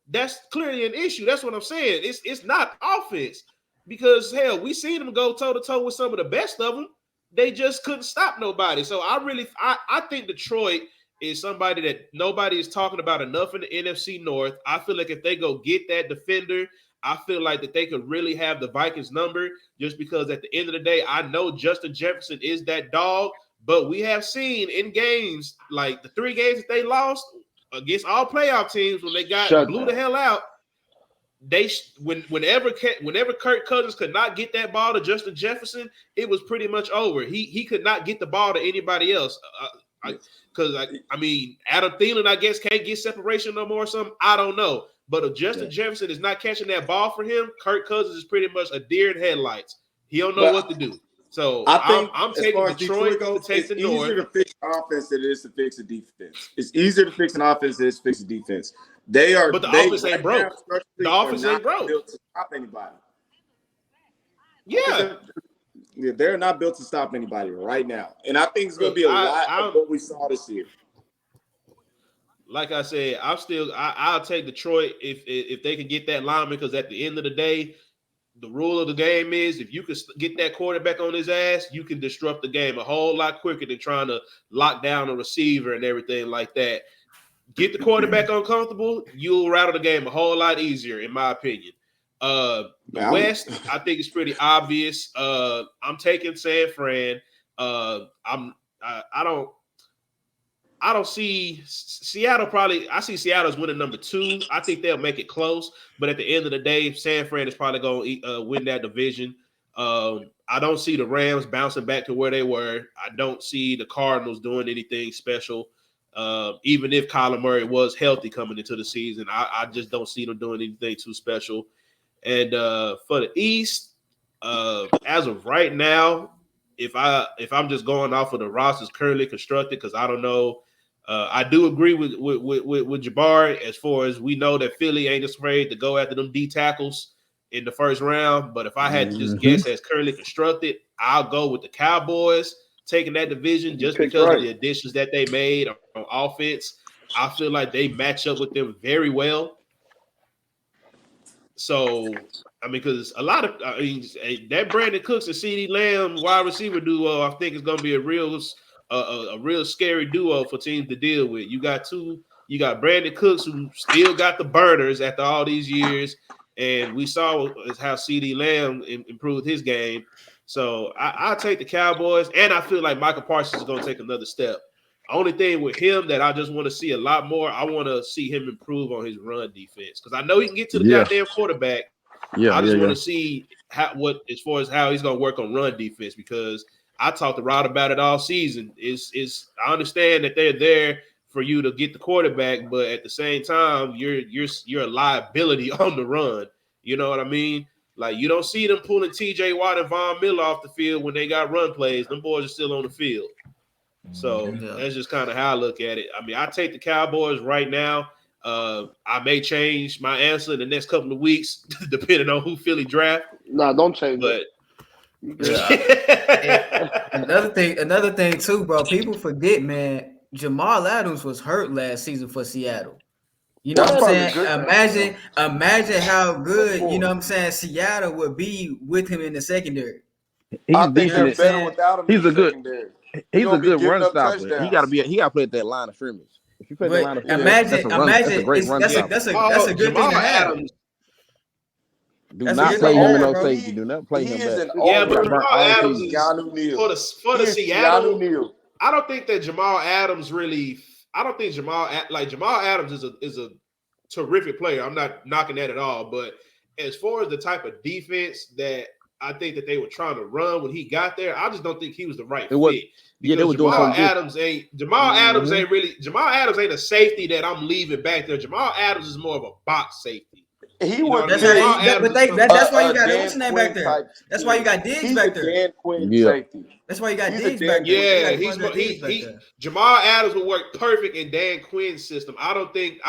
that's clearly an issue. That's what I'm saying. It's not offense because, hell, we seen them go toe-to-toe with some of the best of them. They just couldn't stop nobody. So I think Detroit is somebody that nobody is talking about enough in the NFC North. I feel like if they go get that defender, I feel like that they could really have the Vikings number just because at the end of the day, I know Justin Jefferson is that dog, but we have seen in games, like the 3 games that they lost against all playoff teams when they blew the hell out, whenever Kirk Cousins could not get that ball to Justin Jefferson, it was pretty much over. He could not get the ball to anybody else. Because Adam Thielen, I guess, can't get separation no more or something. I don't know. But if Justin Jefferson is not catching that ball for him, Kirk Cousins is pretty much a deer in headlights. He don't know what to do. So I think I'm taking Detroit to take the North. It's easier to fix offense than it is to fix a defense. It's easier to fix an offense than it is to fix a defense. But the offense ain't broke. The offense ain't broke. Built to stop anybody. Yeah. They're not built to stop anybody right now. And I think it's going to be a lot of what we saw this year. Like I said, I'll take Detroit if they can get that lineman because at the end of the day, the rule of the game is if you can get that quarterback on his ass, you can disrupt the game a whole lot quicker than trying to lock down a receiver and everything like that. Get the quarterback uncomfortable, you'll rattle the game a whole lot easier, in my opinion. The West, I think it's pretty obvious. I'm taking San Fran. I don't see Seattle I see Seattle's winning number 2. I think they'll make it close. But at the end of the day, San Fran is probably going to win that division. I don't see the Rams bouncing back to where they were. I don't see the Cardinals doing anything special. Even if Kyler Murray was healthy coming into the season, I just don't see them doing anything too special. And for the East, as of right now, if I'm just going off of the rosters currently constructed, because I don't know. I do agree with Jabari as far as we know that Philly ain't afraid to go after them D tackles in the first round. But if I had to just guess as currently constructed, I'll go with the Cowboys taking that division just because of the additions that they made on offense. I feel like they match up with them very well. So, because a lot of that Brandon Cooks and CeeDee Lamb wide receiver duo, I think is going to be a real scary duo for teams to deal with. You got Brandon Cooks who still got the burners after all these years, and we saw how CeeDee Lamb improved his game. So I'll take the Cowboys, and I feel like Michael Parsons is going to take another step. Only thing with him that I just want to see a lot more, I want to see him improve on his run defense because I know he can get to the goddamn quarterback. I just want to see as far as how he's going to work on run defense because I talked to Rod about it all season. I understand that they're there for you to get the quarterback, but at the same time, you're a liability on the run. You know what I mean? Like you don't see them pulling T.J. Watt and Von Miller off the field when they got run plays. Them boys are still on the field. So that's just kind of how I look at it. I mean, I take the Cowboys right now. I may change my answer in the next couple of weeks, depending on who Philly draft. Nah, don't change But another thing too, bro. People forget, man. Jamal Adams was hurt last season for Seattle. You know what I'm saying? Imagine how good, you know what I'm saying, Seattle would be with him in the secondary. I think they're better without him. He's a good run stopper. Touchdowns. He got to play at that line of scrimmage. If you play that line of scrimmage, imagine, that's a great run stopper. That's a good thing to have. Do not play him in no safety. Do not play him back. Yeah, but Jamal Adams is for the Seattle. I don't think that Jamal Adams really. I don't think Jamal Adams is a terrific player. I'm not knocking that at all. But as far as the type of defense that I think that they were trying to run when he got there, I just don't think he was the right fit. Yeah, they were doing something. Jamal Adams ain't a safety that I'm leaving back there. Jamal Adams is more of a box safety. That's why you got what's his name back there. That's why you got Diggs back there. Dan Quinn safety. That's why you got Diggs back there. Yeah, Jamal Adams will work perfect in Dan Quinn's system. I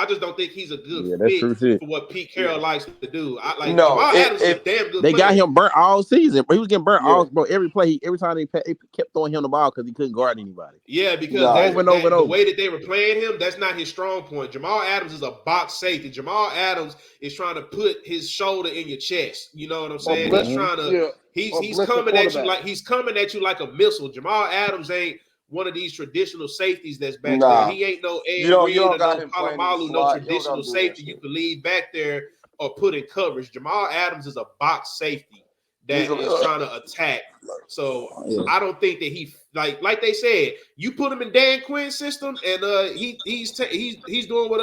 just don't think he's a good fit for what Pete Carroll likes to do. Jamal Adams is a damn good player. Got him burnt all season, but he was getting burnt all, bro. Every time they kept throwing him the ball because he couldn't guard anybody. Yeah, because the way that they were playing him, that's not his strong point. Jamal Adams is a box safety. Jamal Adams is trying to put his shoulder in your chest. You know what I'm saying? He's trying to. He's coming at you like a missile. Jamal Adams ain't one of these traditional safeties that's back there. He ain't no Ed Reed or no Palomalu, no traditional safety you can leave back there or put in coverage. Jamal Adams is a box safety that is trying to attack. So I don't think that he like they said, you put him in Dan Quinn's system and he's doing what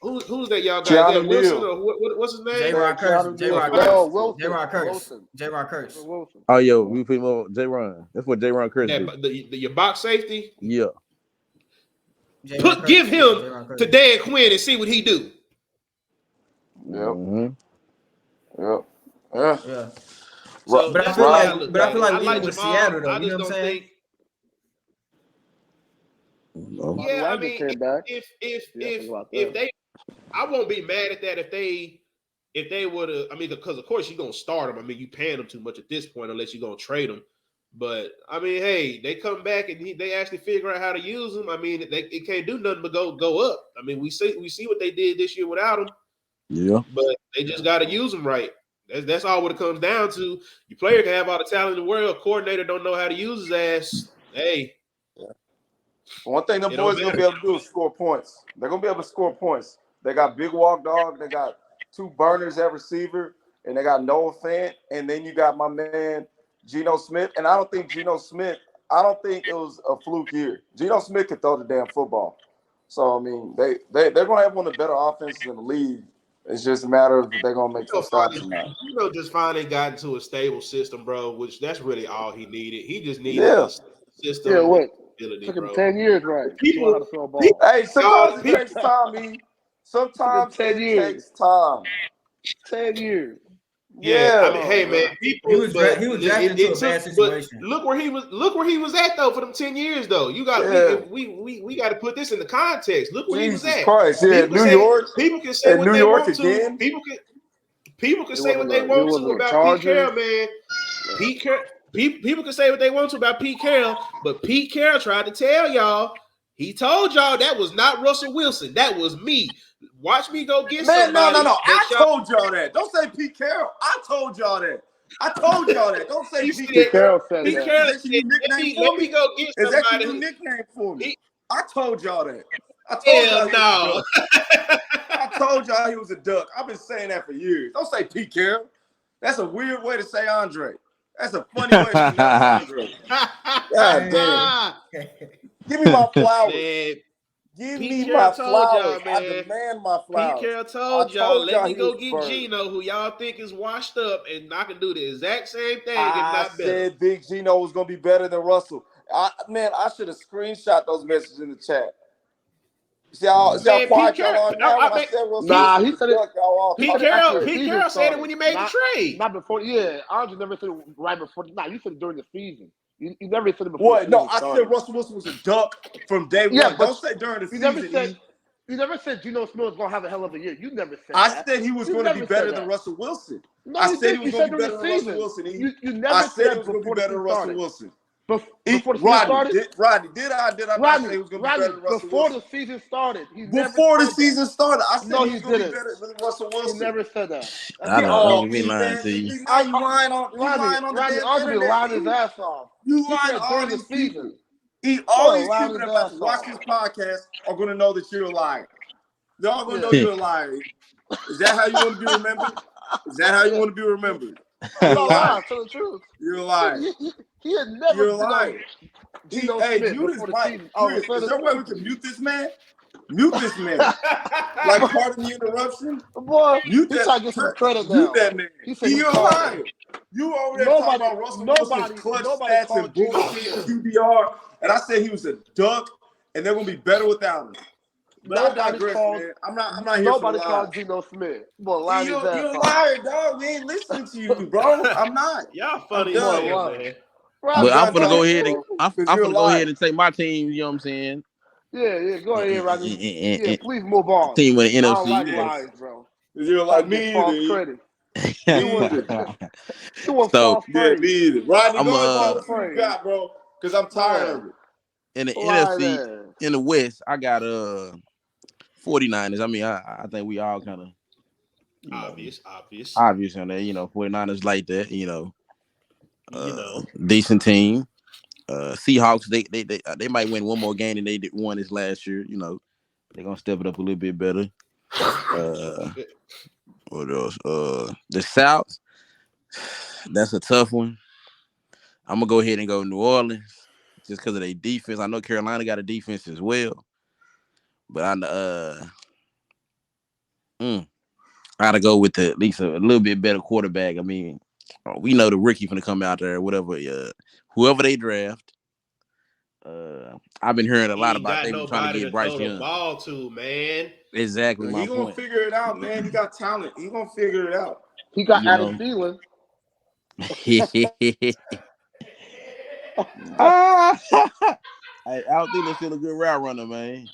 Who's that y'all got there? Wilson or what's his name? J-Ron Curtis. J-Ron Curtis. Oh, yo, we put him on J-Ron. That's what J-Ron Curtis did. Your box safety? Yeah. Give him to Dan Quinn and see what he do. Yep. Mm-hmm. Yep. Yeah. So, but I feel like even with Seattle, though, you know what I'm saying? Yeah, I mean, if they, I won't be mad at that if they would have. I mean, because of course you're gonna start them. I mean, you paying them too much at this point unless you're gonna trade them. But I mean, hey, they come back and they actually figure out how to use them. I mean, it can't do nothing but go up. I mean, we see what they did this year without them. Yeah, but they just got to use them right. That's all what it comes down to. Your player can have all the talent in the world. Coordinator don't know how to use his ass. Hey. One thing the boys gonna be able to do is score points. They're gonna be able to score points. They got Big Walk Dog. They got two burners at receiver, and they got Noah Fant, and then you got my man Geno Smith. And I don't think it was a fluke year. Geno Smith could throw the damn football. So I mean, they're gonna have one of the better offenses in the league. It's just a matter of if they're gonna make some stops or not. Just finally got into a stable system, bro. Which that's really all he needed. He just needed a system. Yeah, what? Took him 10 years, right? Hey, sometimes it takes time, Sometimes it takes time. 10 years. Yeah, I mean, hey man, he was drafted into a bad situation. Look where he was at though for them 10 years though. You got we got to put this in the context. Look where he was at. Christ, yeah, New York. People can say what they want to. People can say what they want to about Pete Carroll, man. Pete Carroll. People can say what they want to about Pete Carroll, but Pete Carroll tried to tell y'all. He told y'all that was not Russell Wilson. That was me. Watch me go get somebody. No. I told y'all that. Don't say Pete Carroll. I told y'all that. Don't say Pete Carroll. Pete Carroll said, let me go get somebody. Is that your nickname for me? I told y'all that. I told y'all he was a duck. I've been saying that for years. Don't say Pete Carroll. That's a weird way to say Andre. That's a funny way to say Andre. God damn. Give me my flowers. Give me my flowers. I demand my flowers. Pete Carroll told y'all, let me go get Geno, who y'all think is washed up, and I can do the exact same thing, if not better. I said Big Geno was going to be better than Russell. I should have screenshot those messages in the chat. See how quiet y'all are now when I said Russell? Nah, he said it. Pete Carroll said it when you made the trade. Not before. Yeah, Andre never said it right before. Nah, you said it during the season. You never said it before. What? No, I said Russell Wilson was a duck from day one. Don't say during the season. You never said Geno Smith was going to have a hell of a year. You never said I that. said he was going to be better than Russell Wilson. No, I said he was going to be during better the than season. Russell Wilson. You never I said he was said going to be before the better than season Russell started. Wilson. Before the season started? Rodney, did I not say he was going to be better than Russell before Wilson? the season started. Before the season started, I said No, he was he going to be didn't. better than Russell Wilson. He never said that. I don't be lying to you. Now you lying on the Rodney, damn Andre internet. lying his ass off. You He lying said to all during the these season. people. All these lying people that his about to ass watch off. this podcast are going to know that you're a liar. They're all going to know Yeah. you're a liar. Is that how you want to be remembered? Is that how you want to be remembered? I'm not lying, tell the truth. You're a liar. He had never You're a been liar. on Geno Smith before the season. Chris, is there a way we can mute this man? Mute this man. Like, pardon the interruption. Boy, Mute he's that. trying to get some credit now. Mute that man. He said You're a liar. You over there talking about Russell Wilson's clutch stats and bullshit QBR, and I said he was a duck, and they're gonna be better without him. But I digress, man. I'm not here Nobody for called Geno Smith. Boy, lying his ass You're a off. liar, dog. We ain't listening to you, bro. I'm not. Y'all funny I'm as done. hell, man. But I'm gonna go ahead and I'm you're gonna go ahead and take my team. You know what I'm saying? Yeah, go ahead, Rodney. And Please move on. team with the I don't NFC. like lies, bro. You're like me false either. credit. You want So, false praise. me either. Rodney, I'm, go and what you got, bro. Because I'm tired of it. In the NFC, in the West, I got 49ers. I mean, I think we all kind of obvious on that. 49ers like that. Decent team. Seahawks, they might win one more game than they won this last year. They're gonna step it up a little bit better. What else? The South, that's a tough one. I'm gonna go ahead and go New Orleans just because of their defense. I know Carolina got a defense as well, but I gotta go with at least a little bit better quarterback. I mean, we know the rookie gonna come out there, whatever. Whoever they draft. I've been hearing a lot about they trying to get Bryce Young. Ball to, man. Exactly. He gonna figure it out, man. He got talent. He gonna figure it out. He got Adam Thielen. I don't think they're still a good route runner, man.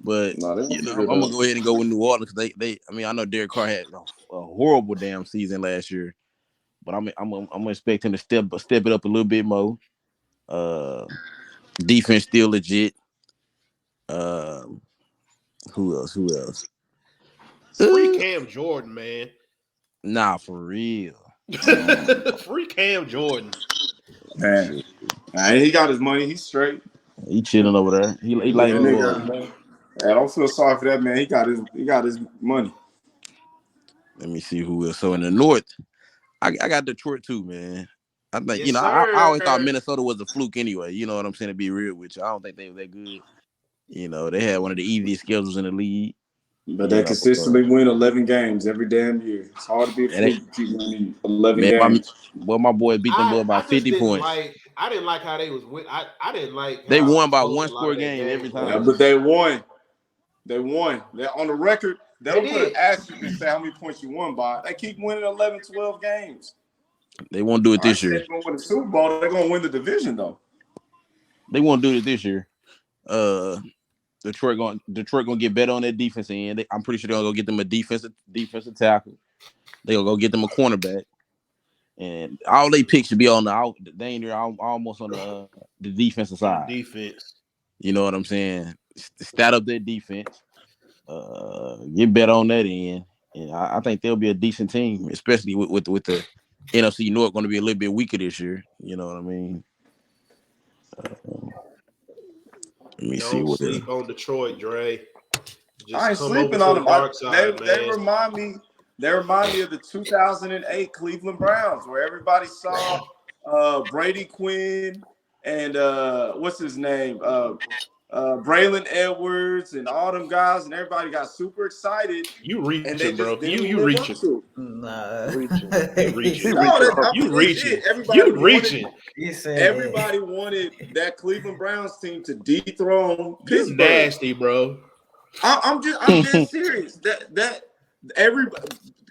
But I'm gonna go ahead and go with New Orleans. I know Derek Carr had a horrible damn season last year, but I'm gonna expect him to step it up a little bit more. Defense still legit. Who else? Free Cam Jordan, man. Nah, for real. Free Cam Jordan. Man, he got his money. He's straight. He chilling over there. He like I don't feel sorry for that man. He got his money. Let me see who else. So in the North, I got Detroit too, man. I think Yes, I always thought Minnesota was a fluke anyway. You know what I'm saying? To be real with you, I don't think they were that good. They had one of the easiest schedules in the league. But they consistently win 11 games every damn year. It's hard to be a fluke to keep winning 11 games. My boy beat them by 50 points. I didn't like how they was win. I didn't like. They won by one score game every time. Yeah, but they won. They're on the record. They don't put an asterisk and say how many points you won by. They keep winning 11, 12 games. They won't do it this year. They're going to win the Super Bowl. They're going to win the division, though. They won't do it this year. Detroit gonna get better on their defense end. I'm pretty sure they're gonna go get them a defensive tackle. They're gonna go get them a cornerback. And all they picks should be on almost on the defensive side. Defense. You know what I'm saying? Stat up their defense. Get better on that end. And I think they'll be a decent team, especially with the NFC North going to be a little bit weaker this year. You know what I mean? Let me see what sleep on Detroit, Dre. I ain't sleeping on them. They remind me of the 2008 Cleveland Browns, where everybody saw Brady Quinn and what's his name? Braylon Edwards and all them guys, and everybody got super excited. You reaching, bro. You reaching. Nah. You reaching. You reaching. Everybody wanted that Cleveland Browns team to dethrone Pittsburgh. Nasty, bro. I'm dead serious.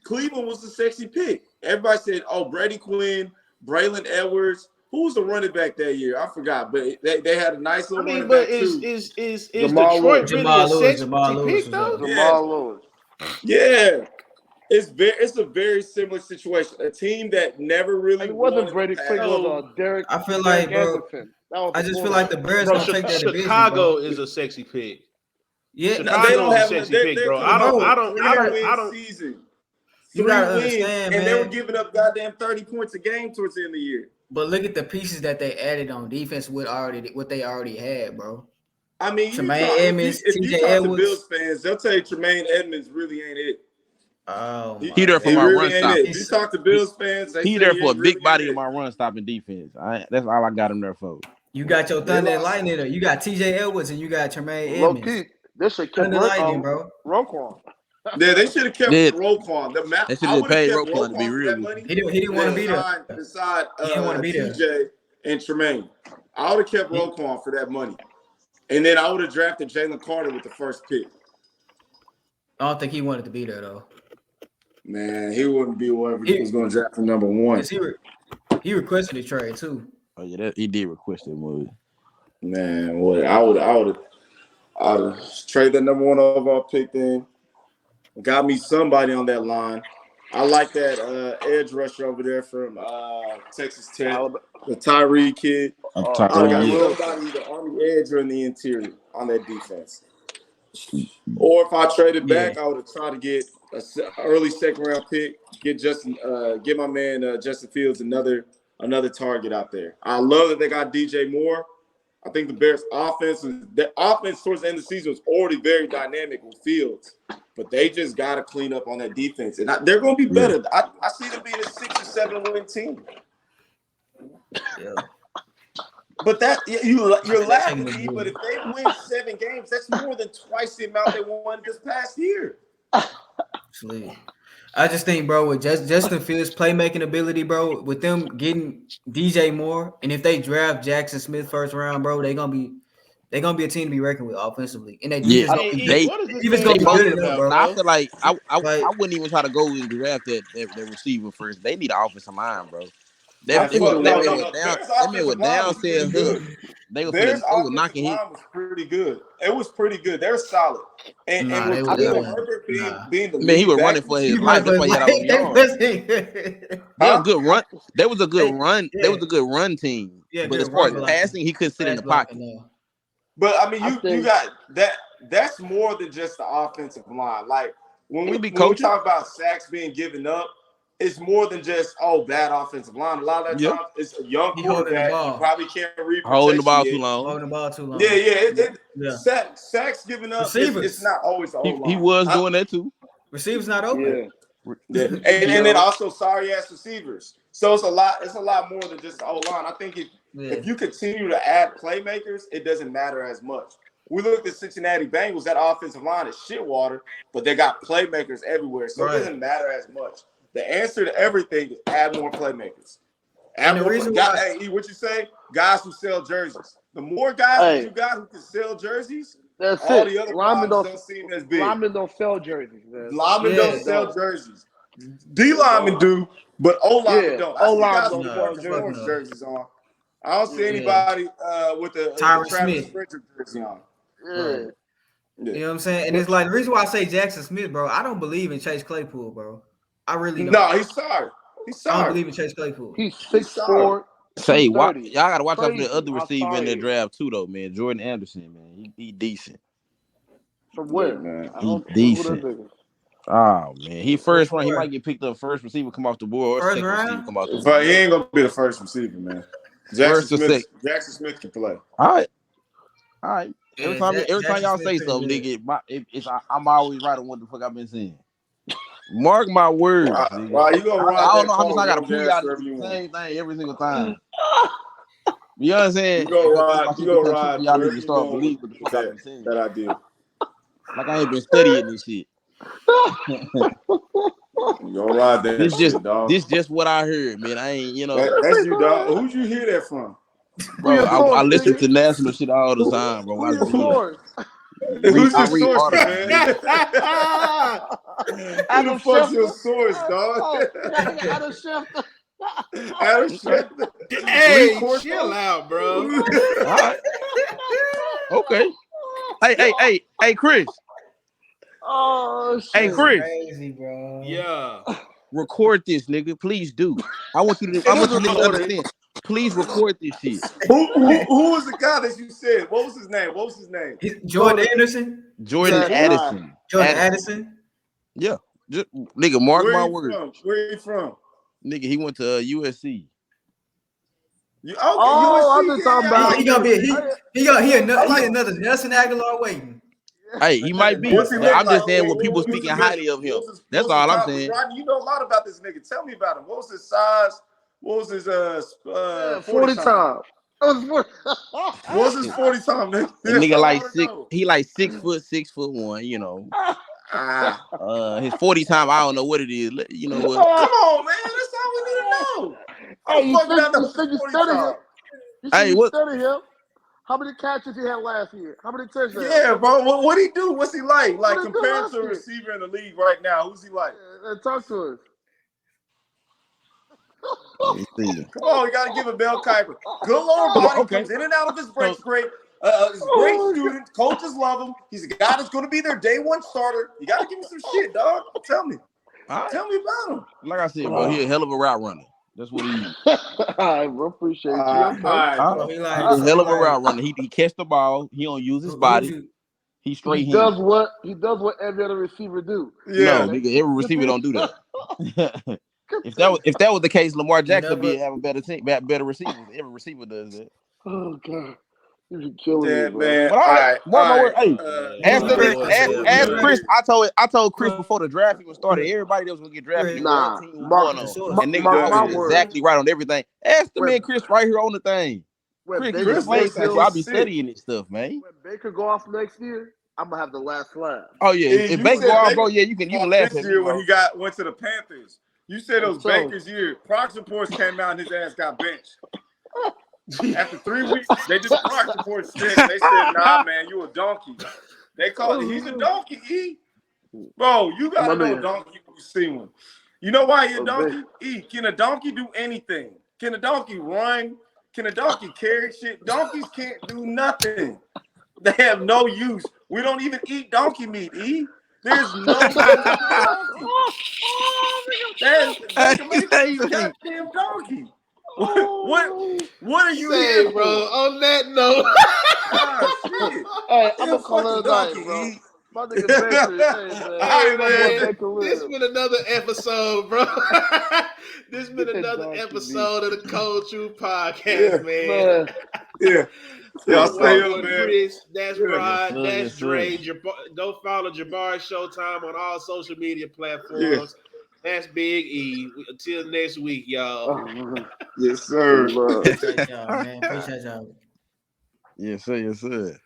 Cleveland was the sexy pick. Everybody said, "Oh, Brady Quinn, Braylon Edwards, who was the running back that year? I forgot, but they had a nice little running but back too. Is Jamal Detroit Lewis. really a sexy pick though? Jamal Lewis. Yeah. It's a very similar situation. A team that never really It wasn't won Brady Quick, was Derek. I feel Derek like, bro, Anderson. I just feel like the Bears Bro, don't take that division, Chicago bro. is a sexy pick. Yeah, Chicago is a sexy pick, bro. I don't. Season. You 3 gotta wins, understand, and man. they were giving up goddamn 30 points a game towards the end of the year. But look at the pieces that they added on defense with what they already had, bro. I mean, Tremaine Edmonds, if TJ you talk Edwards. to Bills fans, they'll tell you Tremaine Edmonds really ain't it. Oh, He there for my run stop. If you talk to Bills fans, they He say there for a big really body in my run stopping defense. That's all I got him there for. You got your Thunder and Lightning there. You got TJ Edwards and you got Tremaine Low Edmonds. key, this should keep Lightning, bro. Roquan. Yeah, they should have kept Roquan. They should have paid Roquan to be real. He didn't want to be there. Beside he didn't want to be there. TJ and Tremaine, I would have kept Roquan for that money, and then I would have drafted Jalen Carter with the first pick. I don't think he wanted to be there though. Man, he wouldn't be whoever he was going to draft for number one. He requested a trade too. Oh yeah, he did request that move. Man, what I would have traded that number one overall pick. Then got me somebody on that line. I like that edge rusher over there from Texas Tech, the Tyree kid. I got somebody either on the edge or in the interior on that defense. Or if I traded back, I would have tried to get an early second round pick, get my man Justin Fields another target out there. I love that they got DJ Moore. I think the Bears' offense towards the end of the season was already very dynamic with Fields, but they just got to clean up on that defense, and they're going to be better. I see them being a 6 or 7 win team. Yeah. But you're laughing at me, but if they win 7 games, that's more than twice the amount they won this past year. Absolutely. I just think, bro, with Justin Fields' playmaking ability, bro, with them getting DJ Moore, and if they draft Jackson Smith first round, bro, they're gonna be a team to be reckoned with offensively. And They gonna be good enough, bro. I feel like I wouldn't even try to go and draft that receiver first. They need an offensive line, bro. That man was down said they were knocking him. Was pretty good. It was pretty good. They're solid. And with Herbert being the he was running for his life. That's why he got out of the They was a good run. There was a good run. There was a good run team. Yeah, but as far as passing, he couldn't sit in the pocket. But I mean, you got that. That's more than just the offensive line. Like when we talk about sacks being given up, it's more than just bad offensive line. A lot of that time, it's a young quarterback. You probably can't read holding the ball too long. Yeah. Sacks giving up. It's not always the O-line. He was doing that too. Receivers not open. Yeah. And then also sorry ass receivers. So it's a lot more than just the O-line. I think if you continue to add playmakers, it doesn't matter as much. We looked at Cincinnati Bengals. That offensive line is shit water, but they got playmakers everywhere, so it doesn't matter as much. The answer to everything is add more playmakers. What you say? Guys who sell jerseys. The more guys that you got who can sell jerseys, that's all it. The other linemen don't seem as big. Linemen don't sell jerseys. Linemen don't sell jerseys. D linemen do, but O linemen don't. I see guys with orange jerseys on. I don't see anybody with the Travis Frederick jersey on. You know what I'm saying? And it's like the reason why I say Jackson Smith, bro. I don't believe in Chase Claypool, bro. I really don't. No, he's sorry. I don't believe in Chase Claypool. He's 6'4". Y'all gotta watch out for the other receiver in the draft too, though, man. Jordan Anderson, man, he decent. From where, man? He decent. Oh man, he first round. He might get picked up first receiver come off the board. Or second receiver come off the board. But he ain't gonna be the first receiver, man. Jackson Smith can play. All right. Every time y'all say something, nigga, I'm always right on what the fuck I've been saying. Mark my words. Wow, you gonna I don't know how much I gotta prove y'all the same thing every single time. You know what I'm saying? You go ride. Y'all need to start believing what the fuck I've been saying. That I did. Like I ain't been studying this shit. You gonna ride that. This just what I heard, man. I ain't, That's you, dog. Who'd you hear that from? Bro, I listen to national shit all the time, bro. Who's your source, man? Who the fuck's your source, dog? Adam Schefter. Adam Schefter. Hey, chill out, bro. All right. Okay. Hey, Chris. Oh shit. Hey, Chris. Crazy, bro. Yeah. Record this, nigga. Please do. I want you to understand. Please record this shit. Who was the guy that you said? What was his name? Jordan Anderson? Jordan Addison. Jordan Addison? Yeah. Just, nigga, mark my words. Where you from? Nigga, he went to USC. USC, I've been talking about. He gonna be another Nelson Aguilar waiting. Hey, he might be. I'm just saying when people speaking highly of him. That's all I'm saying. Rodney, you know a lot about this nigga. Tell me about him. What was his size? What was his 40 time? What was his 40 time, nigga? The nigga like 6. He like 6 foot, 6'1", you know. His 40 time, I don't know what it is. You know what? Come on, man. That's all we need to know. Hey, you think you study him? Hey, what? Study him? How many catches he had last year? How many touchdowns? Yeah, bro. What he do? What's he like? Like compared to a receiver in the league right now, who's he like? Talk to us. Let me see. Come on, you gotta give a Bell Kiper. Good lower body, comes in and out of his breaks great. He's a great student. Coaches love him. He's a guy that's going to be their day one starter. You got to give me some shit, dog. Tell me. Tell me about him. Like I said, bro, he's a hell of a route runner. That's what he is. All right, bro. Appreciate you. He's a hell of a route runner. He catch the ball. He don't use his body. He's straight. He does what every other receiver do. Yeah. No, nigga, every receiver don't do that. If that was the case, Lamar Jackson would have a better team, better receivers. Every receiver does that. Oh god. You killing me, man. All right. Hey, ask Chris. I told Chris before the draft even started. Everybody that was gonna get drafted. Nah, and nigga was exactly right on everything. Ask the man Chris right here on the thing. Chris I'll be studying this stuff, man. When Baker go off next year, I'm gonna have the last laugh. Oh yeah, if Baker go off, bro, yeah, you can laugh at year when he went to the Panthers. You said it was Baker's year. Prox reports came out and his ass got benched. After 3 weeks, they did the Prox report shit. They said, nah, man, you a donkey. They called it, he's a donkey, E. Bro, you gotta know a donkey when you see one. You know why he a donkey? E, can a donkey do anything? Can a donkey run? Can a donkey carry shit? Donkeys can't do nothing. They have no use. We don't even eat donkey meat, E. There's no donkey. That's goddamn donkey. What are you saying, bro? On that note, hey, I'm gonna call it a night, bro. My nigga this been another episode, bro. This been another episode of the Cold Truth Podcast, man. Yeah. Y'all stay up, man. Chris, that's Rod, that's Dre. Go follow Jabari Showtime on all social media platforms. Yeah. That's Big E. Until next week, y'all. Yes, sir. Appreciate y'all, man. Appreciate y'all. Yes, sir. Yes, sir.